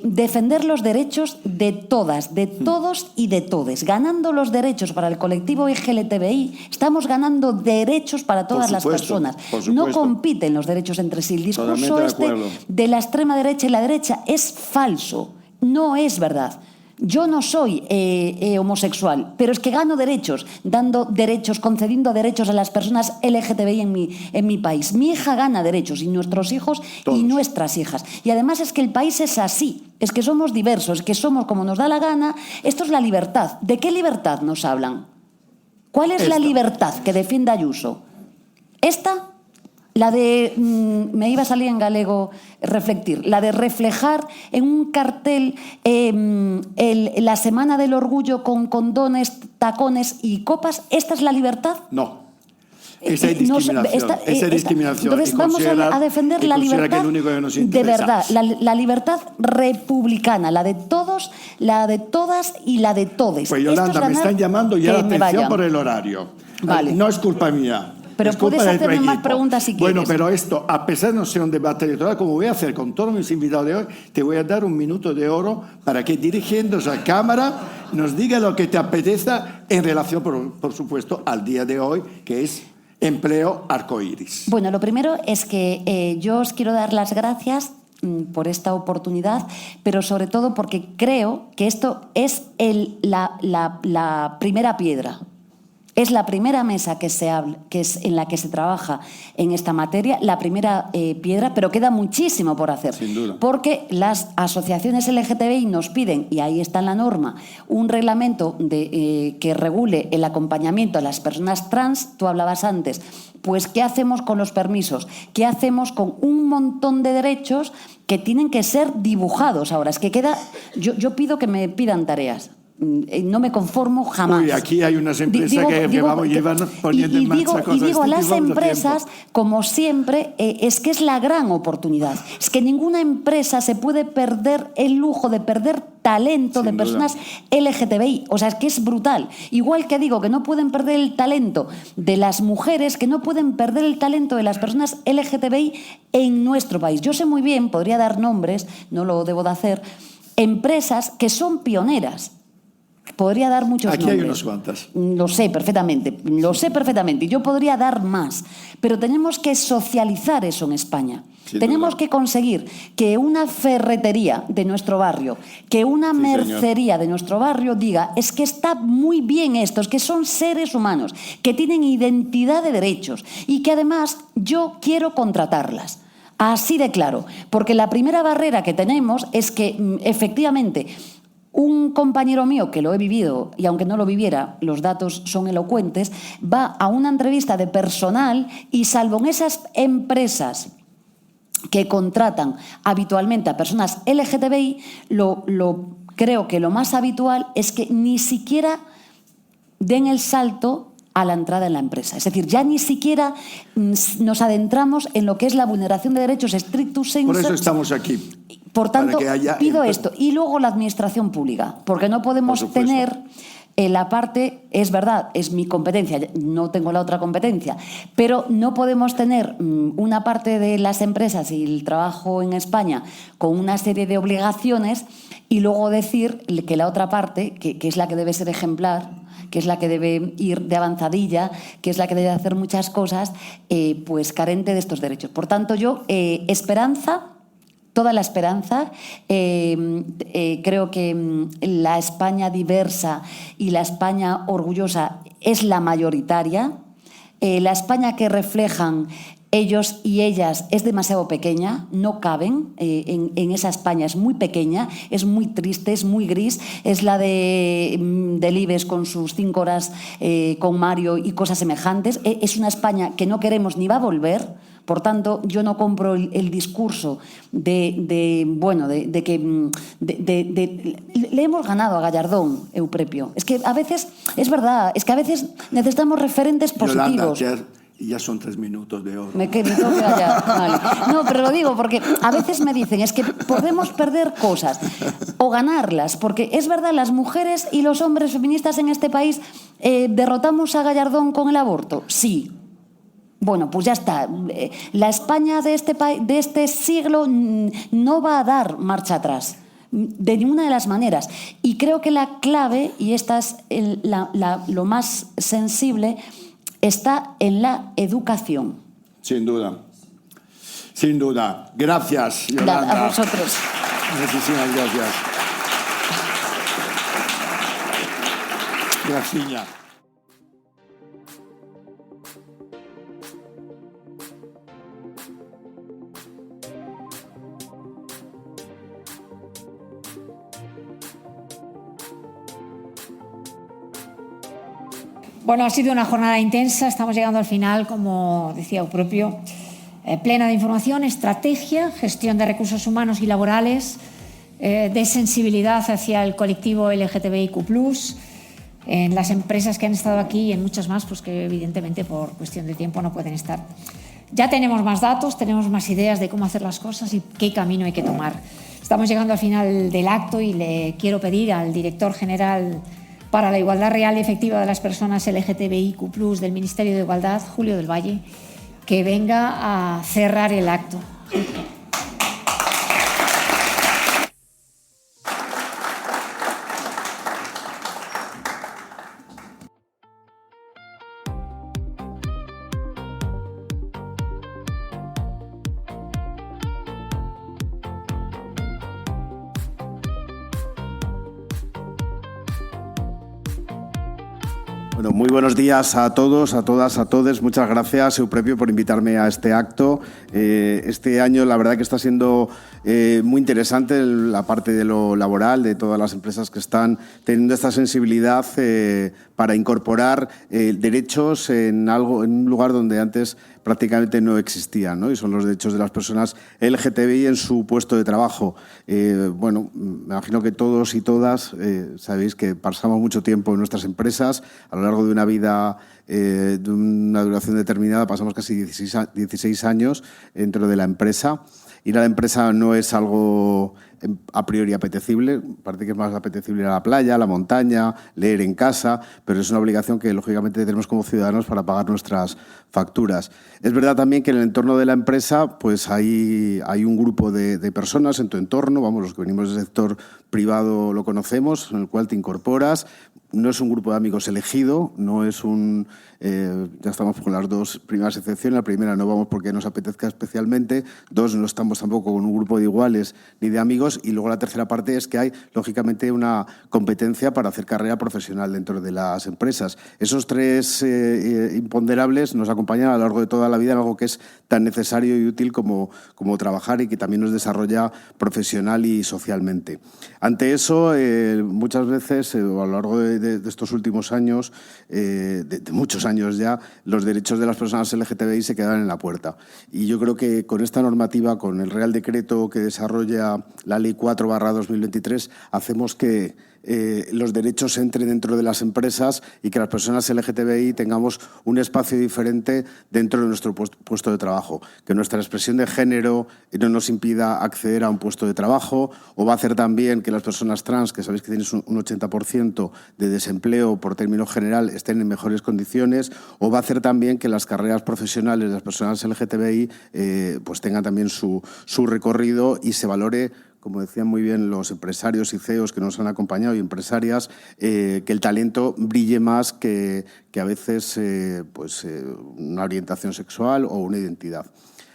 defender los derechos de todas, de todos y de todes. Ganando los derechos para el colectivo LGTBI, estamos ganando derechos para todas las personas. No compiten los derechos entre sí. El discurso de la extrema derecha y la derecha es falso. No es verdad. Yo no soy homosexual, pero es que gano derechos, concediendo derechos a las personas LGTBI en mi país. Mi hija gana derechos, y nuestros hijos y nuestras hijas. Y además es que el país es así, es que somos diversos, es que somos como nos da la gana. Esto es la libertad. ¿De qué libertad nos hablan? ¿Cuál es la libertad que defiende Ayuso? ¿Esta? La de, me iba a salir en galego, reflectir, la de reflejar en un cartel la Semana del Orgullo con condones, tacones y copas, ¿esta es la libertad? No. Esa es discriminación. Esa es discriminación. Entonces vamos a defender la libertad de verdad, la libertad republicana, la de todos, la de todas y la de todes. Pues Yolanda, me están llamando ya la atención por el horario. Vale. No es culpa mía. Pero puedes hacerme más preguntas si quieres. Bueno, pero esto, a pesar de no ser un debate electoral, como voy a hacer con todos mis invitados de hoy, te voy a dar 1 minuto de oro para que, dirigiéndose a cámara, nos diga lo que te apetezca en relación, por supuesto, al día de hoy, que es empleo arcoíris. Bueno, lo primero es que yo os quiero dar las gracias por esta oportunidad, pero sobre todo porque creo que esto es la primera piedra. Es la primera mesa que es en la que se trabaja en esta materia, la primera piedra, pero queda muchísimo por hacer. Sin duda. Porque las asociaciones LGTBI nos piden, y ahí está en la norma, un reglamento que regule el acompañamiento a las personas trans. Tú hablabas antes, pues ¿qué hacemos con los permisos? ¿Qué hacemos con un montón de derechos que tienen que ser dibujados ahora? Es que queda... Yo pido que me pidan tareas. No me conformo jamás. Uy, aquí hay unas empresas que vamos a llevar poniendo en marcha cosas. Y digo a las empresas, como siempre, es que es la gran oportunidad. Es que ninguna empresa se puede perder el lujo de perder talento de personas LGTBI. O sea, es que es brutal. Igual que digo que no pueden perder el talento de las mujeres, que no pueden perder el talento de las personas LGTBI en nuestro país. Yo sé muy bien, podría dar nombres, no lo debo de hacer, empresas que son pioneras. Podría dar muchos nombres. Aquí hay unas cuantas. Lo sé perfectamente. Yo podría dar más, pero tenemos que socializar eso en España. Tenemos que conseguir que una ferretería de nuestro barrio, que una mercería de nuestro barrio diga, es que está muy bien esto, es que son seres humanos, que tienen identidad de derechos y que además yo quiero contratarlas. Así de claro. Porque la primera barrera que tenemos es que efectivamente... Un compañero mío, que lo he vivido, y aunque no lo viviera, los datos son elocuentes, va a una entrevista de personal y salvo en esas empresas que contratan habitualmente a personas LGTBI, creo que lo más habitual es que ni siquiera den el salto a la entrada en la empresa. Es decir, ya ni siquiera nos adentramos en lo que es la vulneración de derechos strictus sensu. Por eso estamos aquí. Por tanto, pido esto. Y luego la administración pública, porque no podemos tener la parte, es verdad, es mi competencia, no tengo la otra competencia, pero no podemos tener una parte de las empresas y el trabajo en España con una serie de obligaciones y luego decir que la otra parte, que es la que debe ser ejemplar, que es la que debe ir de avanzadilla, que es la que debe hacer muchas cosas, pues carente de estos derechos. Por tanto, yo, esperanza... Toda la esperanza. Creo que la España diversa y la España orgullosa es la mayoritaria. La España que reflejan ellos y ellas es demasiado pequeña, no caben en esa España, es muy pequeña, es muy triste, es muy gris, es la de Delibes con sus 5 horas con Mario y cosas semejantes. Es una España que no queremos ni va a volver. Por tanto, yo no compro el discurso de que le hemos ganado a Gallardón, Euprepio. Es que a veces, es verdad, es que a veces necesitamos referentes positivos. Yolanda, ya son 3 minutos de oro. Me quedo ya. Vale. No, pero lo digo porque a veces me dicen, es que podemos perder cosas o ganarlas, porque es verdad, las mujeres y los hombres feministas en este país derrotamos a Gallardón con el aborto. Sí. Bueno, pues ya está. La España de este siglo no va a dar marcha atrás, de ninguna de las maneras. Y creo que la clave, y esta es lo más sensible, está en la educación. Sin duda. Sin duda. Gracias, Yolanda. A vosotros. Muchísimas gracias. Gracias. Bueno, ha sido una jornada intensa, estamos llegando al final, como decía Eupropio. plena de información, estrategia, gestión de recursos humanos y laborales, de sensibilidad hacia el colectivo LGTBIQ+, en las empresas que han estado aquí y en muchas más, pues que evidentemente por cuestión de tiempo no pueden estar. Ya tenemos más datos, tenemos más ideas de cómo hacer las cosas y qué camino hay que tomar. Estamos llegando al final del acto y le quiero pedir al director general para la igualdad real y efectiva de las personas LGTBIQ+ del Ministerio de Igualdad, Julio del Valle, que venga a cerrar el acto. Bueno, muy buenos días a todos, a todas, a todos. Muchas gracias, Euprepio, por invitarme a este acto. Este año, la verdad que está siendo muy interesante la parte de lo laboral, de todas las empresas que están teniendo esta sensibilidad para incorporar derechos en un lugar donde antes prácticamente no existían, ¿no? Y son los derechos de las personas LGTBI en su puesto de trabajo. Bueno, me imagino que todos y todas sabéis que pasamos mucho tiempo en nuestras empresas. A lo largo de una vida de una duración determinada pasamos casi 16 años dentro de la empresa. Ir a la empresa no es algo a priori apetecible, parece que es más apetecible ir a la playa, a la montaña, leer en casa, pero es una obligación que lógicamente tenemos como ciudadanos para pagar nuestras facturas. Es verdad también que en el entorno de la empresa pues hay un grupo de personas en tu entorno, vamos, los que venimos del sector privado lo conocemos, en el cual te incorporas. No es un grupo de amigos elegido, no es un... ya estamos con las dos primeras excepciones. La primera, no vamos porque nos apetezca especialmente. Dos, no estamos tampoco con un grupo de iguales ni de amigos. Y luego la tercera parte es que hay, lógicamente, una competencia para hacer carrera profesional dentro de las empresas. Esos tres imponderables nos acompañan a lo largo de toda la vida en algo que es tan necesario y útil como trabajar y que también nos desarrolla profesional y socialmente. Ante eso, muchas veces, a lo largo de estos últimos años, de muchos años ya, los derechos de las personas LGTBI se quedan en la puerta. Y yo creo que con esta normativa, con el Real Decreto que desarrolla la Ley 4/2023, hacemos que los derechos entren dentro de las empresas y que las personas LGTBI tengamos un espacio diferente dentro de nuestro puesto de trabajo. Que nuestra expresión de género no nos impida acceder a un puesto de trabajo, o va a hacer también que las personas trans, que sabéis que tienes un 80% de desempleo por término general, estén en mejores condiciones, o va a hacer también que las carreras profesionales de las personas LGTBI pues tengan también su recorrido y se valore, como decían muy bien los empresarios y CEOs que nos han acompañado y empresarias, que el talento brille más que a veces una orientación sexual o una identidad.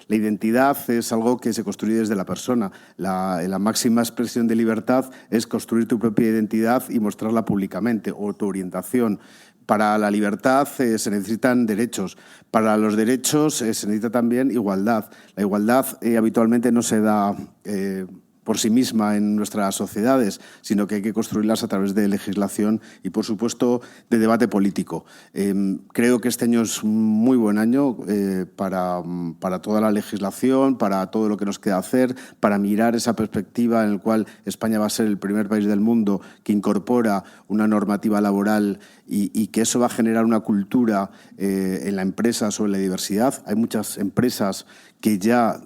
La identidad es algo que se construye desde la persona. La máxima expresión de libertad es construir tu propia identidad y mostrarla públicamente, o tu orientación. Para la libertad se necesitan derechos. Para los derechos se necesita también igualdad. La igualdad habitualmente no se da por sí misma en nuestras sociedades, sino que hay que construirlas a través de legislación y, por supuesto, de debate político. Creo que este año es un muy buen año para toda la legislación, para todo lo que nos queda hacer, para mirar esa perspectiva en la cual España va a ser el primer país del mundo que incorpora una normativa laboral y que eso va a generar una cultura en la empresa sobre la diversidad. Hay muchas empresas que ya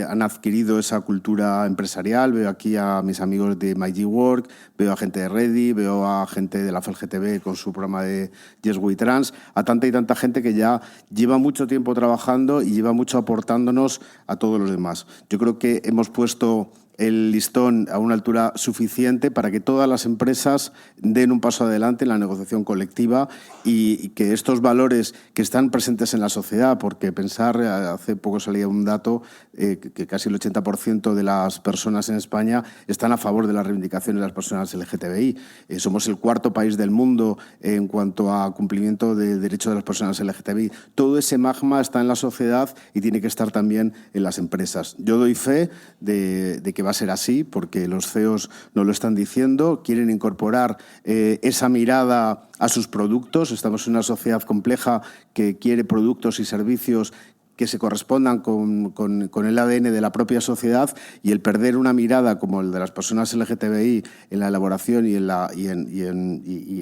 han adquirido esa cultura empresarial. Veo aquí a mis amigos de MyG Work, veo a gente de Ready, veo a gente de la FELGTB con su programa de Yes We Trans, a tanta y tanta gente que ya lleva mucho tiempo trabajando y lleva mucho aportándonos a todos los demás. Yo creo que hemos puesto el listón a una altura suficiente para que todas las empresas den un paso adelante en la negociación colectiva y que estos valores que están presentes en la sociedad, porque pensar, hace poco salía un dato, que casi el 80% de las personas en España están a favor de las reivindicaciones de las personas LGTBI. Somos el cuarto país del mundo en cuanto a cumplimiento del derecho de las personas LGTBI. Todo ese magma está en la sociedad y tiene que estar también en las empresas. Yo doy fe de que va a ser así, porque los CEOs nos lo están diciendo, quieren incorporar esa mirada a sus productos. Estamos en una sociedad compleja que quiere productos y servicios que se correspondan con el ADN de la propia sociedad, y el perder una mirada como el de las personas LGTBI en la elaboración y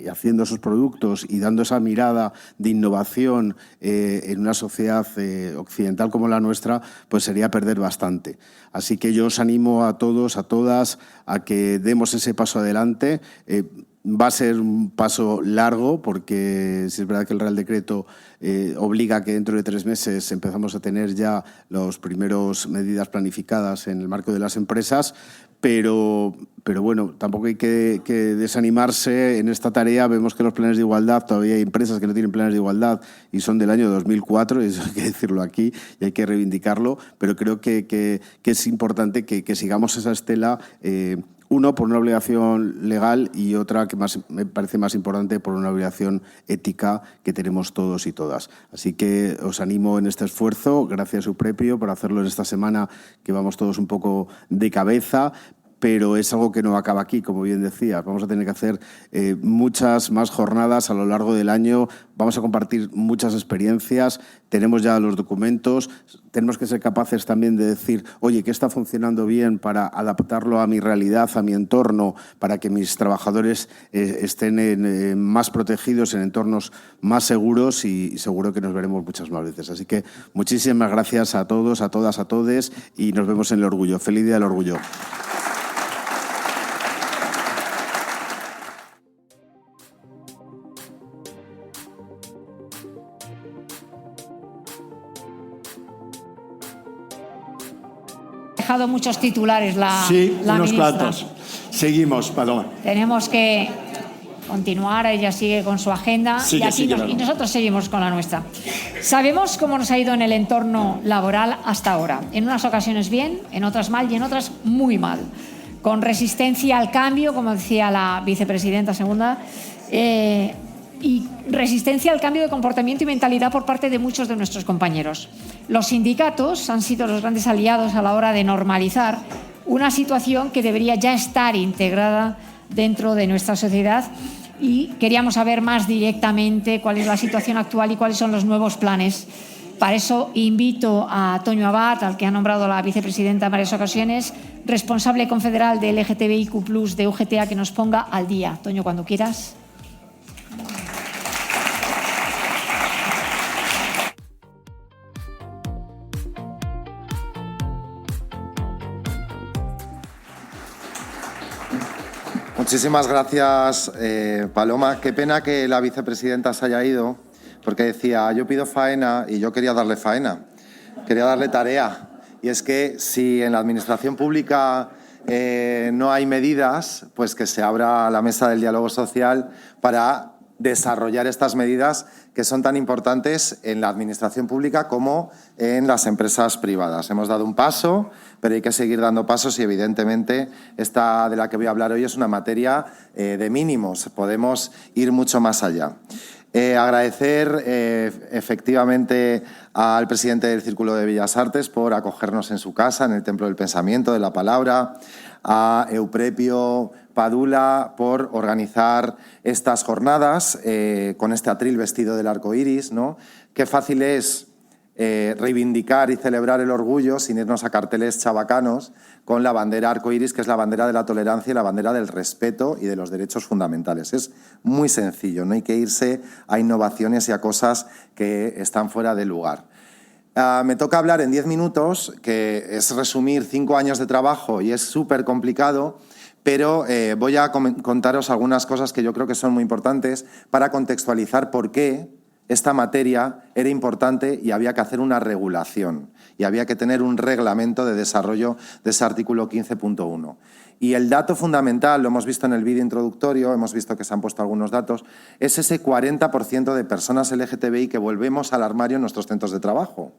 haciendo esos productos y dando esa mirada de innovación en una sociedad occidental como la nuestra, pues sería perder bastante. Así que yo os animo a todos, a todas, a que demos ese paso adelante. Va a ser un paso largo porque si es verdad que el Real Decreto obliga a que dentro de 3 meses empezamos a tener ya las primeras medidas planificadas en el marco de las empresas, pero bueno, tampoco hay que desanimarse en esta tarea. Vemos que los planes de igualdad, todavía hay empresas que no tienen planes de igualdad y son del año 2004, y eso hay que decirlo aquí y hay que reivindicarlo, pero creo que es importante que sigamos esa estela. Uno, por una obligación legal, y otra, que me parece más importante, por una obligación ética que tenemos todos y todas. Así que os animo en este esfuerzo. Gracias, Euprepio, por hacerlo en esta semana, que vamos todos un poco de cabeza. Pero es algo que no acaba aquí, como bien decía. Vamos a tener que hacer muchas más jornadas a lo largo del año. Vamos a compartir muchas experiencias. Tenemos ya los documentos. Tenemos que ser capaces también de decir, oye, ¿qué está funcionando bien para adaptarlo a mi realidad, a mi entorno, para que mis trabajadores estén más protegidos en entornos más seguros? Y seguro que nos veremos muchas más veces. Así que muchísimas gracias a todos, a todas, a todes, y nos vemos en el Orgullo. Feliz Día del Orgullo. Dejado muchos titulares la unos ministra. cuantos. Seguimos, Paloma. Tenemos que continuar, ella sigue con su agenda y nosotros seguimos con la nuestra. Sabemos cómo nos ha ido en el entorno laboral hasta ahora. En unas ocasiones bien, en otras mal y en otras muy mal. Con resistencia al cambio, como decía la vicepresidenta segunda, y resistencia al cambio de comportamiento y mentalidad por parte de muchos de nuestros compañeros. Los sindicatos han sido los grandes aliados a la hora de normalizar una situación que debería ya estar integrada dentro de nuestra sociedad, y queríamos saber más directamente cuál es la situación actual y cuáles son los nuevos planes. Para eso invito a Toño Abad, al que ha nombrado la vicepresidenta en varias ocasiones, responsable confederal de LGTBIQ+, de UGT, a que nos ponga al día. Toño, cuando quieras. Muchísimas gracias, Paloma. Qué pena que la vicepresidenta se haya ido, porque decía, yo pido faena, y yo quería darle faena, quería darle tarea. Y es que si en la administración pública no hay medidas, pues que se abra la mesa del diálogo social para desarrollar estas medidas que son tan importantes en la administración pública como en las empresas privadas. Hemos dado un paso, pero hay que seguir dando pasos, y evidentemente esta de la que voy a hablar hoy es una materia de mínimos. Podemos ir mucho más allá. Agradecer efectivamente al presidente del Círculo de Bellas Artes por acogernos en su casa, en el Templo del Pensamiento, de la Palabra, a Euprepio Padula por organizar estas jornadas con este atril vestido del arco iris, ¿no? Qué fácil es reivindicar y celebrar el orgullo sin irnos a carteles chabacanos con la bandera arcoíris, que es la bandera de la tolerancia y la bandera del respeto y de los derechos fundamentales. Es muy sencillo, no hay que irse a innovaciones y a cosas que están fuera de lugar. Me toca hablar en 10 minutos, que es resumir 5 años de trabajo y es súper complicado, pero voy a contaros algunas cosas que yo creo que son muy importantes para contextualizar por qué esta materia era importante y había que hacer una regulación y había que tener un reglamento de desarrollo de ese artículo 15.1. Y el dato fundamental, lo hemos visto en el vídeo introductorio, hemos visto que se han puesto algunos datos, es ese 40% de personas LGTBI que volvemos al armario en nuestros centros de trabajo.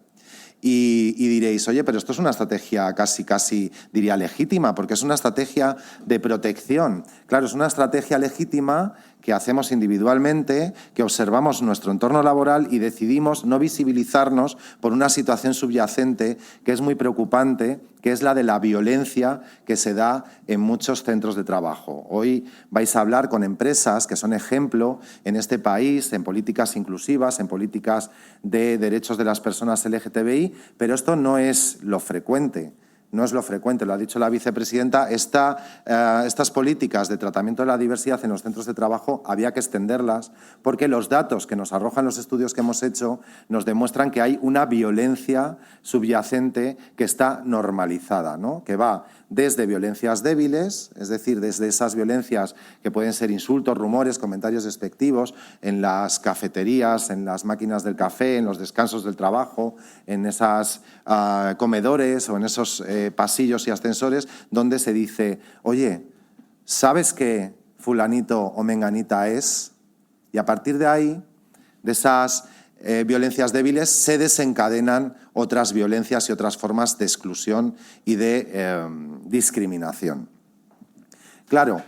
Y diréis, oye, pero esto es una estrategia casi diría legítima, porque es una estrategia de protección. Claro, es una estrategia legítima que hacemos individualmente, que observamos nuestro entorno laboral y decidimos no visibilizarnos por una situación subyacente que es muy preocupante, que es la de la violencia que se da en muchos centros de trabajo. Hoy vais a hablar con empresas que son ejemplo en este país, en políticas inclusivas, en políticas de derechos de las personas LGTBI, pero esto no es lo frecuente. No es lo frecuente, lo ha dicho la vicepresidenta. Estas políticas de tratamiento de la diversidad en los centros de trabajo había que extenderlas porque los datos que nos arrojan los estudios que hemos hecho nos demuestran que hay una violencia subyacente que está normalizada, ¿no? Que va desde violencias débiles, es decir, desde esas violencias que pueden ser insultos, rumores, comentarios despectivos en las cafeterías, en las máquinas del café, en los descansos del trabajo, en esos comedores o en esos pasillos y ascensores donde se dice, oye, ¿sabes qué fulanito o menganita es? Y a partir de ahí, de esas violencias débiles, se desencadenan otras violencias y otras formas de exclusión y de discriminación. Claro,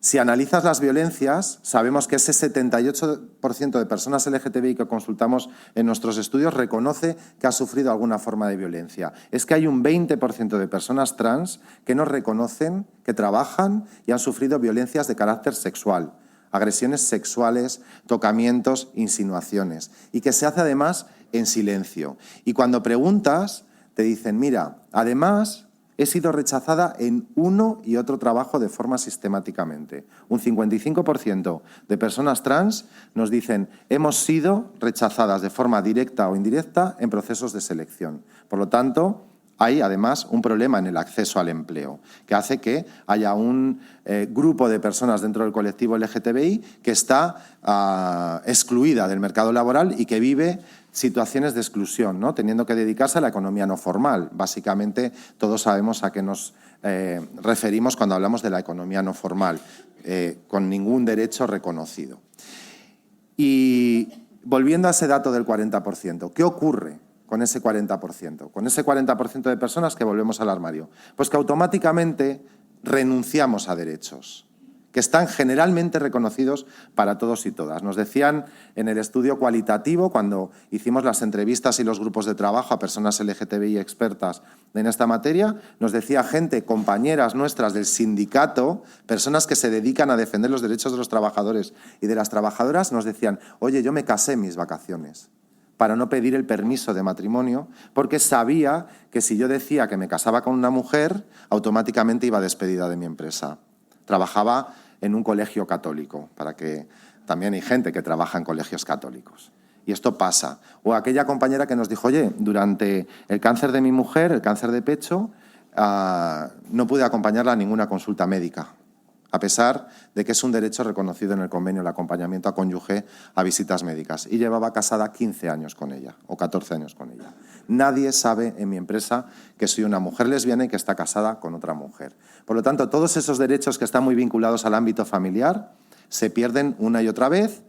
si analizas las violencias, sabemos que ese 78% de personas LGTBI que consultamos en nuestros estudios reconoce que ha sufrido alguna forma de violencia. Es que hay un 20% de personas trans que no reconocen que trabajan y han sufrido violencias de carácter sexual, agresiones sexuales, tocamientos, insinuaciones, y que se hace además en silencio. Y cuando preguntas, te dicen, mira, además he sido rechazada en uno y otro trabajo de forma sistemáticamente. Un 55% de personas trans nos dicen, hemos sido rechazadas de forma directa o indirecta en procesos de selección. Por lo tanto, hay además un problema en el acceso al empleo, que hace que haya un grupo de personas dentro del colectivo LGTBI que está excluida del mercado laboral y que vive situaciones de exclusión, ¿no? Teniendo que dedicarse a la economía no formal. Básicamente, todos sabemos a qué nos referimos cuando hablamos de la economía no formal, con ningún derecho reconocido. Y volviendo a ese dato del 40%, ¿qué ocurre con ese 40%? Con ese 40% de personas que volvemos al armario. Pues que automáticamente renunciamos a derechos que están generalmente reconocidos para todos y todas. Nos decían en el estudio cualitativo, cuando hicimos las entrevistas y los grupos de trabajo a personas LGTBI expertas en esta materia, nos decía gente, compañeras nuestras del sindicato, personas que se dedican a defender los derechos de los trabajadores y de las trabajadoras, nos decían, oye, yo me casé en mis vacaciones para no pedir el permiso de matrimonio, porque sabía que si yo decía que me casaba con una mujer, automáticamente iba despedida de mi empresa. Trabajaba en un colegio católico, para que también hay gente que trabaja en colegios católicos. Y esto pasa. O aquella compañera que nos dijo, oye, durante el cáncer de mi mujer, el cáncer de pecho, no pude acompañarla a ninguna consulta médica, a pesar de que es un derecho reconocido en el convenio, el acompañamiento a cónyuge a visitas médicas. Y llevaba casada 15 años con ella, o 14 años con ella. Nadie sabe en mi empresa que soy una mujer lesbiana y que está casada con otra mujer. Por lo tanto, todos esos derechos que están muy vinculados al ámbito familiar se pierden una y otra vez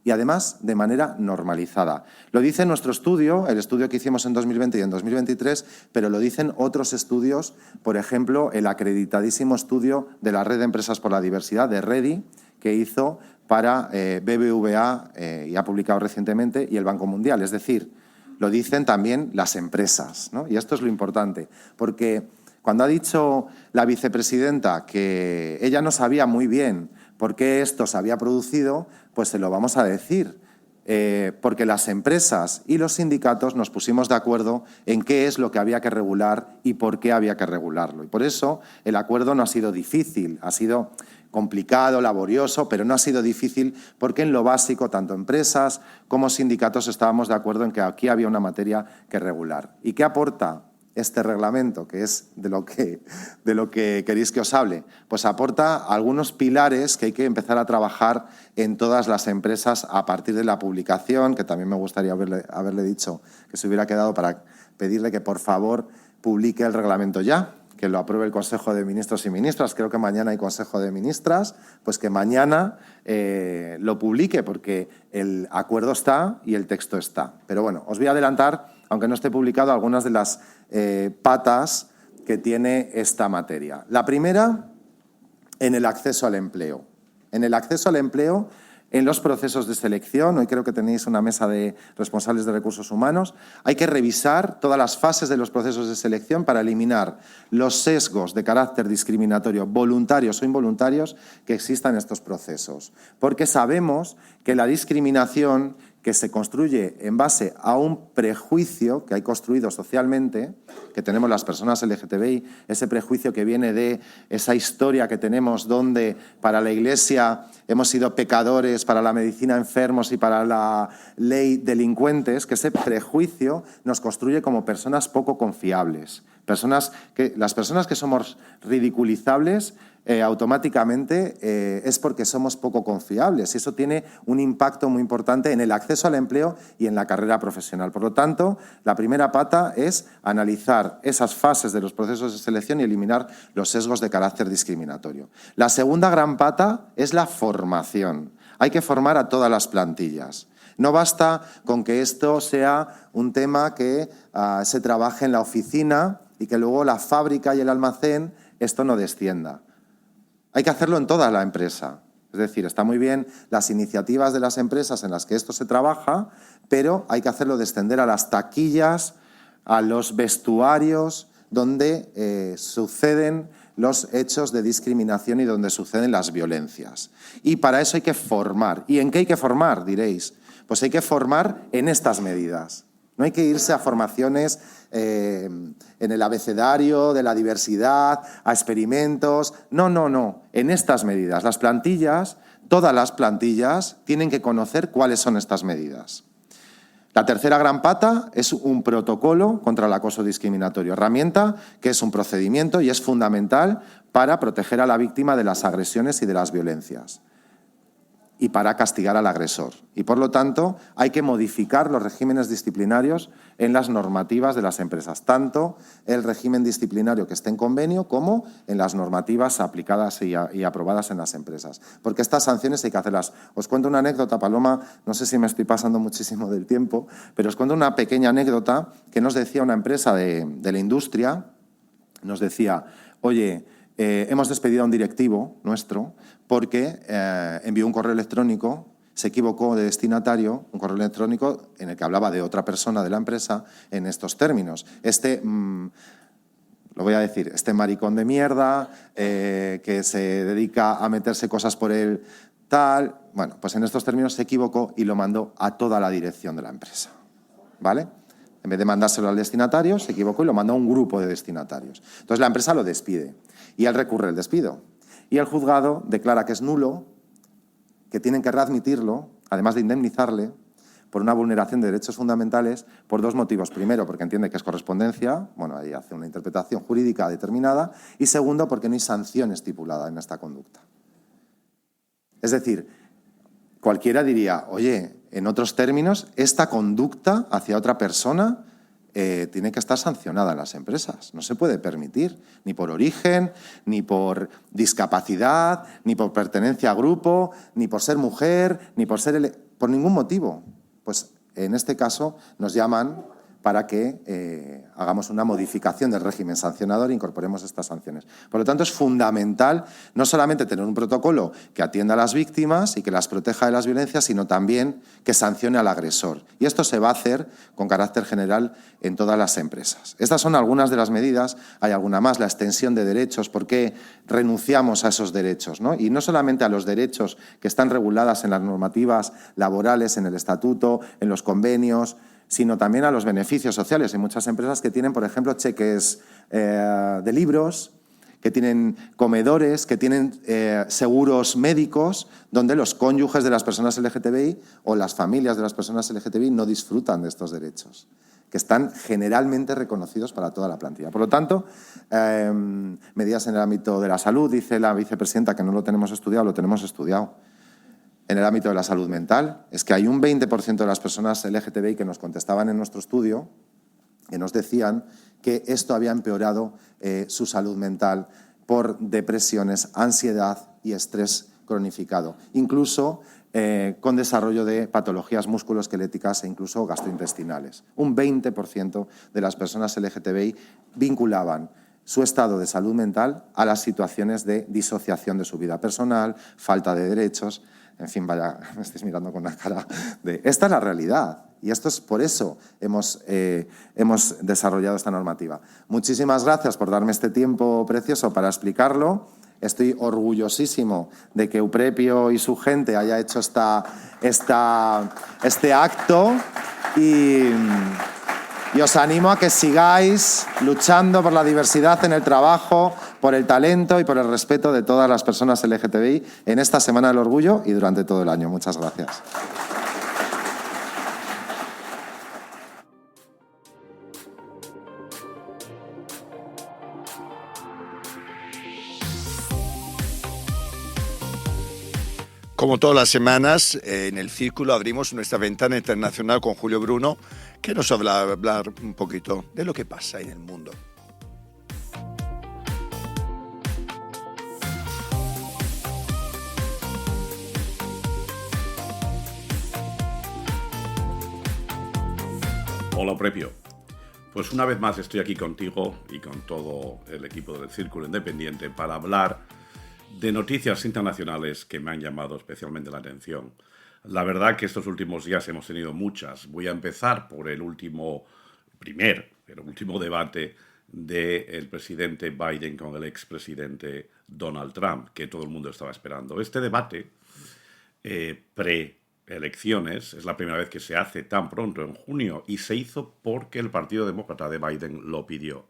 y además de manera normalizada. Lo dice nuestro estudio, el estudio que hicimos en 2020 y en 2023, pero lo dicen otros estudios, por ejemplo, el acreditadísimo estudio de la Red de Empresas por la Diversidad, de REDI, que hizo para BBVA y ha publicado recientemente, y el Banco Mundial. Es decir, lo dicen también las empresas, ¿no? Y esto es lo importante, porque cuando ha dicho la vicepresidenta que ella no sabía muy bien por qué esto se había producido, pues se lo vamos a decir. Porque las empresas y los sindicatos nos pusimos de acuerdo en qué es lo que había que regular y por qué había que regularlo. Y por eso el acuerdo no ha sido difícil, ha sido complicado, laborioso, pero no ha sido difícil porque en lo básico tanto empresas como sindicatos estábamos de acuerdo en que aquí había una materia que regular. ¿Y qué aporta este reglamento, que es de lo que queréis que os hable? Pues aporta algunos pilares que hay que empezar a trabajar en todas las empresas a partir de la publicación, que también me gustaría haberle dicho que se hubiera quedado para pedirle que por favor publique el reglamento ya, que lo apruebe el Consejo de Ministros y Ministras. Creo que mañana hay Consejo de Ministras, pues que mañana lo publique, porque el acuerdo está y el texto está. Pero bueno, os voy a adelantar, aunque no esté publicado, algunas de las patas que tiene esta materia. La primera, en el acceso al empleo. en el acceso al empleo, en los procesos de selección. Hoy creo que tenéis una mesa de responsables de recursos humanos. Hay que revisar todas las fases de los procesos de selección para eliminar los sesgos de carácter discriminatorio, voluntarios o involuntarios, que existan en estos procesos. Porque sabemos que la discriminación que se construye en base a un prejuicio que hay construido socialmente, que tenemos las personas LGTBI, ese prejuicio que viene de esa historia que tenemos donde para la Iglesia hemos sido pecadores, para la medicina enfermos y para la ley delincuentes, que ese prejuicio nos construye como personas poco confiables. Las personas que somos ridiculizables automáticamente es porque somos poco confiables y eso tiene un impacto muy importante en el acceso al empleo y en la carrera profesional. Por lo tanto, la primera pata es analizar esas fases de los procesos de selección y eliminar los sesgos de carácter discriminatorio. La segunda gran pata es la formación. Hay que formar a todas las plantillas. No basta con que esto sea un tema que se trabaje en la oficina y que luego la fábrica y el almacén esto no descienda. Hay que hacerlo en toda la empresa. Es decir, está muy bien las iniciativas de las empresas en las que esto se trabaja, pero hay que hacerlo descender a las taquillas, a los vestuarios, donde suceden los hechos de discriminación y donde suceden las violencias. Y para eso hay que formar. ¿Y en qué hay que formar, diréis? Pues hay que formar en estas medidas. No hay que irse a formaciones en el abecedario de la diversidad, a experimentos. No, no, no. En estas medidas. Las plantillas, todas las plantillas, tienen que conocer cuáles son estas medidas. La tercera gran pata es un protocolo contra el acoso discriminatorio, herramienta que es un procedimiento y es fundamental para proteger a la víctima de las agresiones y de las violencias y para castigar al agresor. Y, por lo tanto, hay que modificar los regímenes disciplinarios en las normativas de las empresas, tanto el régimen disciplinario que esté en convenio como en las normativas aplicadas y aprobadas en las empresas. Porque estas sanciones hay que hacerlas. Os cuento una anécdota, Paloma, no sé si me estoy pasando muchísimo del tiempo, pero os cuento una pequeña anécdota que nos decía una empresa de la industria, nos decía, oye, hemos despedido a un directivo nuestro porque envió un correo electrónico, se equivocó de destinatario, un correo electrónico en el que hablaba de otra persona de la empresa en estos términos. Lo voy a decir, este maricón de mierda que se dedica a meterse cosas por él, tal. Bueno, pues en estos términos se equivocó y lo mandó a toda la dirección de la empresa, ¿vale? En vez de mandárselo al destinatario, se equivocó y lo mandó a un grupo de destinatarios. Entonces la empresa lo despide y él recurre el despido. Y el juzgado declara que es nulo, que tienen que readmitirlo, además de indemnizarle, por una vulneración de derechos fundamentales por dos motivos. Primero, porque entiende que es correspondencia, bueno, ahí hace una interpretación jurídica determinada, y segundo, porque no hay sanción estipulada en esta conducta. Es decir, cualquiera diría, oye, en otros términos, esta conducta hacia otra persona tiene que estar sancionada en las empresas. No se puede permitir, ni por origen, ni por discapacidad, ni por pertenencia a grupo, ni por ser mujer, ni por ser... por ningún motivo. Pues en este caso nos llaman para que hagamos una modificación del régimen sancionador e incorporemos estas sanciones. Por lo tanto, es fundamental no solamente tener un protocolo que atienda a las víctimas y que las proteja de las violencias, sino también que sancione al agresor. Y esto se va a hacer con carácter general en todas las empresas. Estas son algunas de las medidas, hay alguna más, la extensión de derechos, por qué renunciamos a esos derechos, ¿no? Y no solamente a los derechos que están reguladas en las normativas laborales, en el estatuto, en los convenios, sino también a los beneficios sociales. Hay muchas empresas que tienen, por ejemplo, cheques de libros, que tienen comedores, que tienen seguros médicos, donde los cónyuges de las personas LGTBI o las familias de las personas LGTBI no disfrutan de estos derechos, que están generalmente reconocidos para toda la plantilla. Por lo tanto, medidas en el ámbito de la salud, dice la vicepresidenta que no lo tenemos estudiado, lo tenemos estudiado. En el ámbito de la salud mental, es que hay un 20% de las personas LGTBI que nos contestaban en nuestro estudio, que nos decían que esto había empeorado su salud mental por depresiones, ansiedad y estrés cronificado, incluso con desarrollo de patologías musculoesqueléticas e incluso gastrointestinales. Un 20% de las personas LGTBI vinculaban su estado de salud mental a las situaciones de disociación de su vida personal, falta de derechos. En fin, vaya, me estáis mirando con una cara de... Esta es la realidad y esto es por eso hemos desarrollado esta normativa. Muchísimas gracias por darme este tiempo precioso para explicarlo. Estoy orgullosísimo de que Euprepio y su gente haya hecho este acto y os animo a que sigáis luchando por la diversidad en el trabajo, por el talento y por el respeto de todas las personas LGTBI en esta Semana del Orgullo y durante todo el año. Muchas gracias. Como todas las semanas, en el Círculo abrimos nuestra ventana internacional con Julio Bruno, que nos va a hablar un poquito de lo que pasa en el mundo. Hola, Euprepio. Pues una vez más estoy aquí contigo y con todo el equipo del Círculo Independiente para hablar de noticias internacionales que me han llamado especialmente la atención. La verdad que estos últimos días hemos tenido muchas. Voy a empezar por el último debate del presidente Biden con el expresidente Donald Trump, que todo el mundo estaba esperando. Este debate pre-elecciones es la primera vez que se hace tan pronto, en junio, y se hizo porque el Partido Demócrata de Biden lo pidió.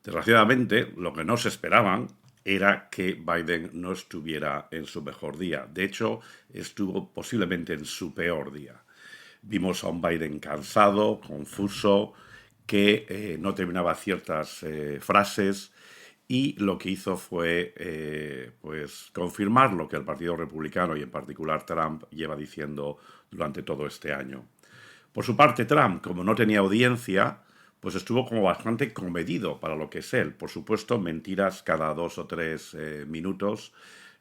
Desgraciadamente, lo que no se esperaban era que Biden no estuviera en su mejor día. De hecho, estuvo posiblemente en su peor día. Vimos a un Biden cansado, confuso, que no terminaba ciertas frases y lo que hizo fue confirmar lo que el Partido Republicano y en particular Trump lleva diciendo durante todo este año. Por su parte, Trump, como no tenía audiencia, pues estuvo como bastante comedido para lo que es él. Por supuesto, mentiras cada 2 o 3 minutos,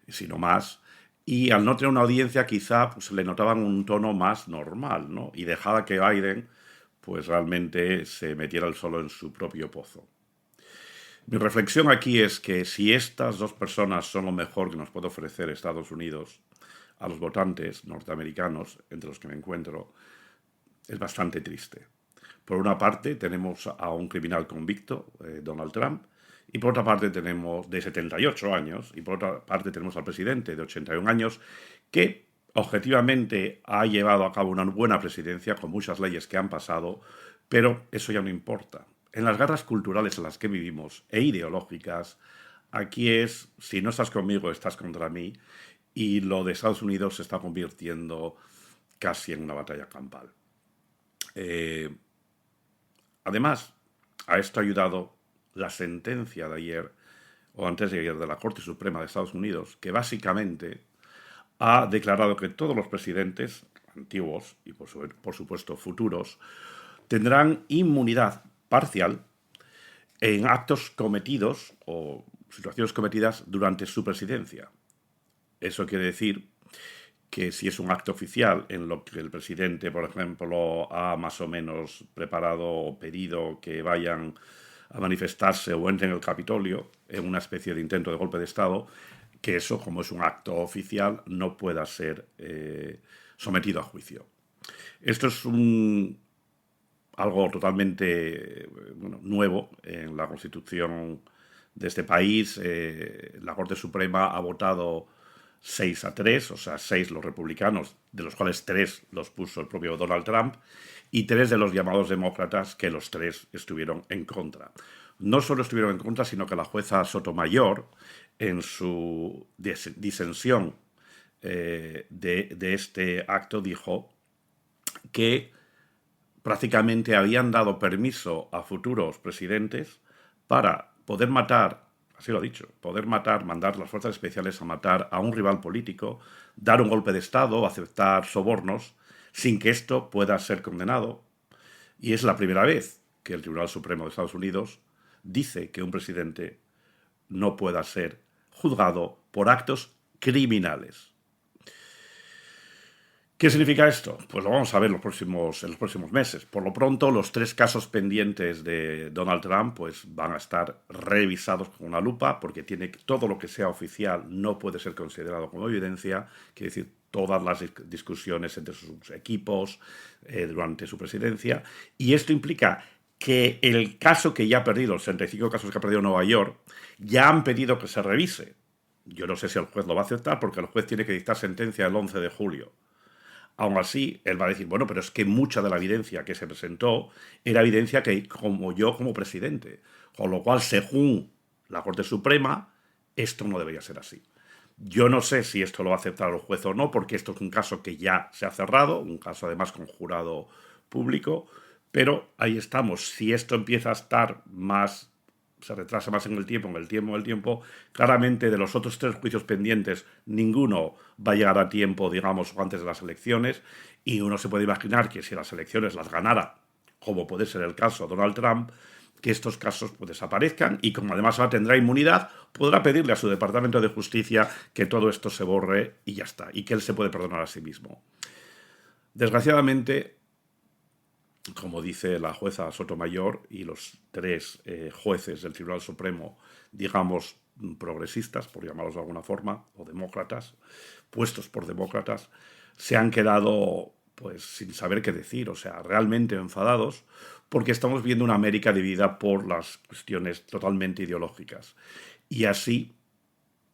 si no más. Y al no tener una audiencia, quizá pues, le notaban un tono más normal, ¿no? Y dejaba que Biden pues realmente se metiera él solo en su propio pozo. Mi reflexión aquí es que si estas dos personas son lo mejor que nos puede ofrecer Estados Unidos a los votantes norteamericanos, entre los que me encuentro, es bastante triste. Por una parte tenemos a un criminal convicto, Donald Trump, y por otra parte tenemos de 78 años, y por otra parte tenemos al presidente de 81 años, que objetivamente ha llevado a cabo una buena presidencia con muchas leyes que han pasado, pero eso ya no importa. En las guerras culturales en las que vivimos e ideológicas, aquí es, si no estás conmigo, estás contra mí, y lo de Estados Unidos se está convirtiendo casi en una batalla campal. Además, a esto ha ayudado la sentencia de ayer, o antes de ayer, de la Corte Suprema de Estados Unidos, que básicamente ha declarado que todos los presidentes, antiguos y por supuesto futuros, tendrán inmunidad parcial en actos cometidos o situaciones cometidas durante su presidencia. Eso quiere decir que si es un acto oficial en lo que el presidente, por ejemplo, ha más o menos preparado o pedido que vayan a manifestarse o entren en el Capitolio en una especie de intento de golpe de Estado, que eso, como es un acto oficial, no pueda ser sometido a juicio. Esto es algo totalmente nuevo en la Constitución de este país. La Corte Suprema ha votado 6-3, o sea, 6 los republicanos, de los cuales 3 los puso el propio Donald Trump, y 3 de los llamados demócratas, que los 3 estuvieron en contra. No solo estuvieron en contra, sino que la jueza Sotomayor, en su disensión de este acto, dijo que prácticamente habían dado permiso a futuros presidentes para poder matar, así lo ha dicho, poder matar, mandar las fuerzas especiales a matar a un rival político, dar un golpe de Estado, aceptar sobornos, sin que esto pueda ser condenado. Y es la primera vez que el Tribunal Supremo de Estados Unidos dice que un presidente no pueda ser juzgado por actos criminales. ¿Qué significa esto? Pues lo vamos a ver en los próximos meses. Por lo pronto, los 3 casos pendientes de Donald Trump pues, van a estar revisados con una lupa, porque todo lo que sea oficial no puede ser considerado como evidencia, quiere decir, todas las discusiones entre sus equipos durante su presidencia. Y esto implica que el caso que ya ha perdido, los 65 casos que ha perdido Nueva York, ya han pedido que se revise. Yo no sé si el juez lo va a aceptar, porque el juez tiene que dictar sentencia el 11 de julio. Aún así, él va a decir, bueno, pero es que mucha de la evidencia que se presentó era evidencia que como presidente. Con lo cual, según la Corte Suprema, esto no debería ser así. Yo no sé si esto lo va a aceptar el juez o no, porque esto es un caso que ya se ha cerrado, un caso además con jurado público, pero ahí estamos. Si esto empieza a estar más, se retrasa más en el tiempo, claramente de los otros 3 juicios pendientes, ninguno va a llegar a tiempo, digamos, antes de las elecciones, y uno se puede imaginar que si las elecciones las ganara, como puede ser el caso de Donald Trump, que estos casos pues, desaparezcan, y como además ahora tendrá inmunidad, podrá pedirle a su Departamento de Justicia que todo esto se borre y ya está, y que él se puede perdonar a sí mismo. Desgraciadamente, como dice la jueza Sotomayor y los 3 jueces del Tribunal Supremo, digamos, progresistas, por llamarlos de alguna forma, o demócratas, puestos por demócratas, se han quedado pues sin saber qué decir, o sea, realmente enfadados, porque estamos viendo una América dividida por las cuestiones totalmente ideológicas. Y así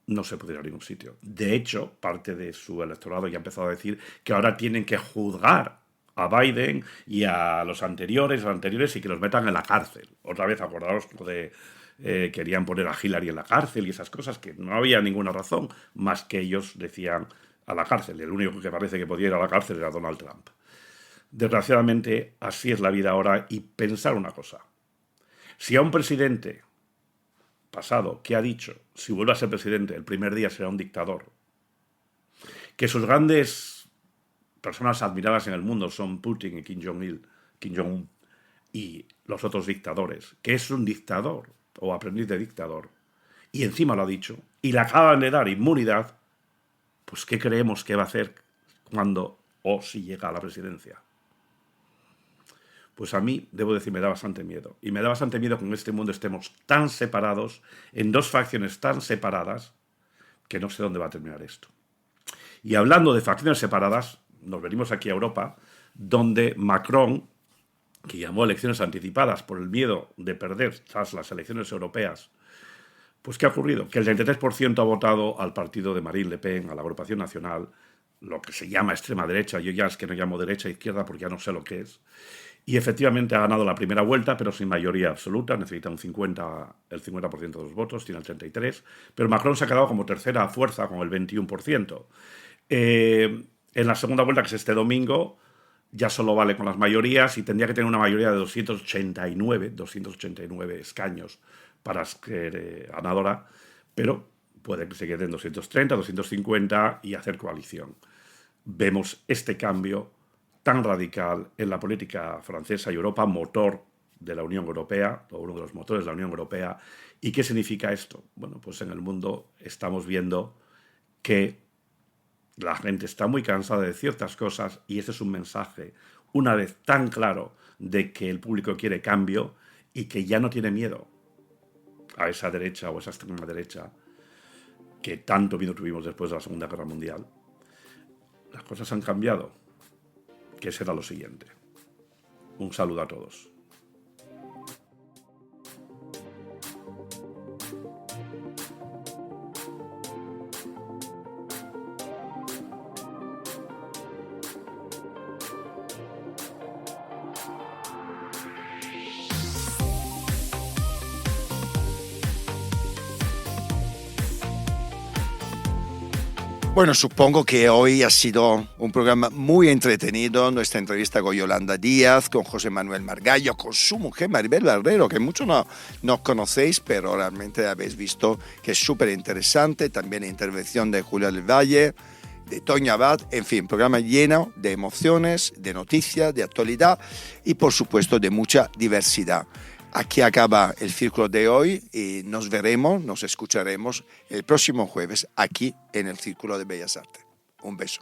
no se puede ir a ningún sitio. De hecho, parte de su electorado ya ha empezado a decir que ahora tienen que juzgar a Biden y a los anteriores y que los metan en la cárcel. Otra vez, acordaros de querían poner a Hillary en la cárcel y esas cosas, que no había ninguna razón, más que ellos decían a la cárcel. El único que parece que podía ir a la cárcel era Donald Trump. Desgraciadamente, así es la vida ahora. Y pensar una cosa. Si a un presidente pasado que ha dicho, si vuelve a ser presidente, el primer día será un dictador, que sus grandes personas admiradas en el mundo son Putin y Kim Jong-un y los otros dictadores, que es un dictador o aprendiz de dictador, y encima lo ha dicho, y le acaban de dar inmunidad, pues ¿qué creemos que va a hacer cuando o si llega a la presidencia? Pues a mí, debo decir, me da bastante miedo. Y me da bastante miedo que en este mundo estemos tan separados, en 2 facciones tan separadas, que no sé dónde va a terminar esto. Y hablando de facciones separadas, nos venimos aquí a Europa, donde Macron, que llamó elecciones anticipadas por el miedo de perder tras las elecciones europeas, pues ¿qué ha ocurrido? Que el 33% ha votado al partido de Marine Le Pen, a la agrupación nacional, lo que se llama extrema derecha. Yo ya es que no llamo derecha e izquierda porque ya no sé lo que es. Y efectivamente ha ganado la primera vuelta, pero sin mayoría absoluta, necesita el 50% de los votos, tiene el 33%, pero Macron se ha quedado como tercera fuerza con el 21%. En la segunda vuelta, que es este domingo, ya solo vale con las mayorías y tendría que tener una mayoría de 289 escaños para ser ganadora, pero puede que se quede en 230, 250 y hacer coalición. Vemos este cambio tan radical en la política francesa y Europa, motor de la Unión Europea, o uno de los motores de la Unión Europea. ¿Y qué significa esto? Bueno, pues en el mundo estamos viendo que la gente está muy cansada de ciertas cosas y este es un mensaje, una vez tan claro, de que el público quiere cambio y que ya no tiene miedo a esa derecha o esa extrema derecha que tanto miedo tuvimos después de la Segunda Guerra Mundial. Las cosas han cambiado. ¿Qué será lo siguiente? Un saludo a todos. Bueno, supongo que hoy ha sido un programa muy entretenido, nuestra entrevista con Yolanda Díaz, con José Manuel Margallo, con su mujer Maribel Barrero, que muchos no conocéis, pero realmente habéis visto que es súper interesante, también la intervención de Julia del Valle, de Toño Abad, en fin, programa lleno de emociones, de noticias, de actualidad y por supuesto de mucha diversidad. Aquí acaba el círculo de hoy y nos veremos, nos escucharemos el próximo jueves aquí en el Círculo de Bellas Artes. Un beso.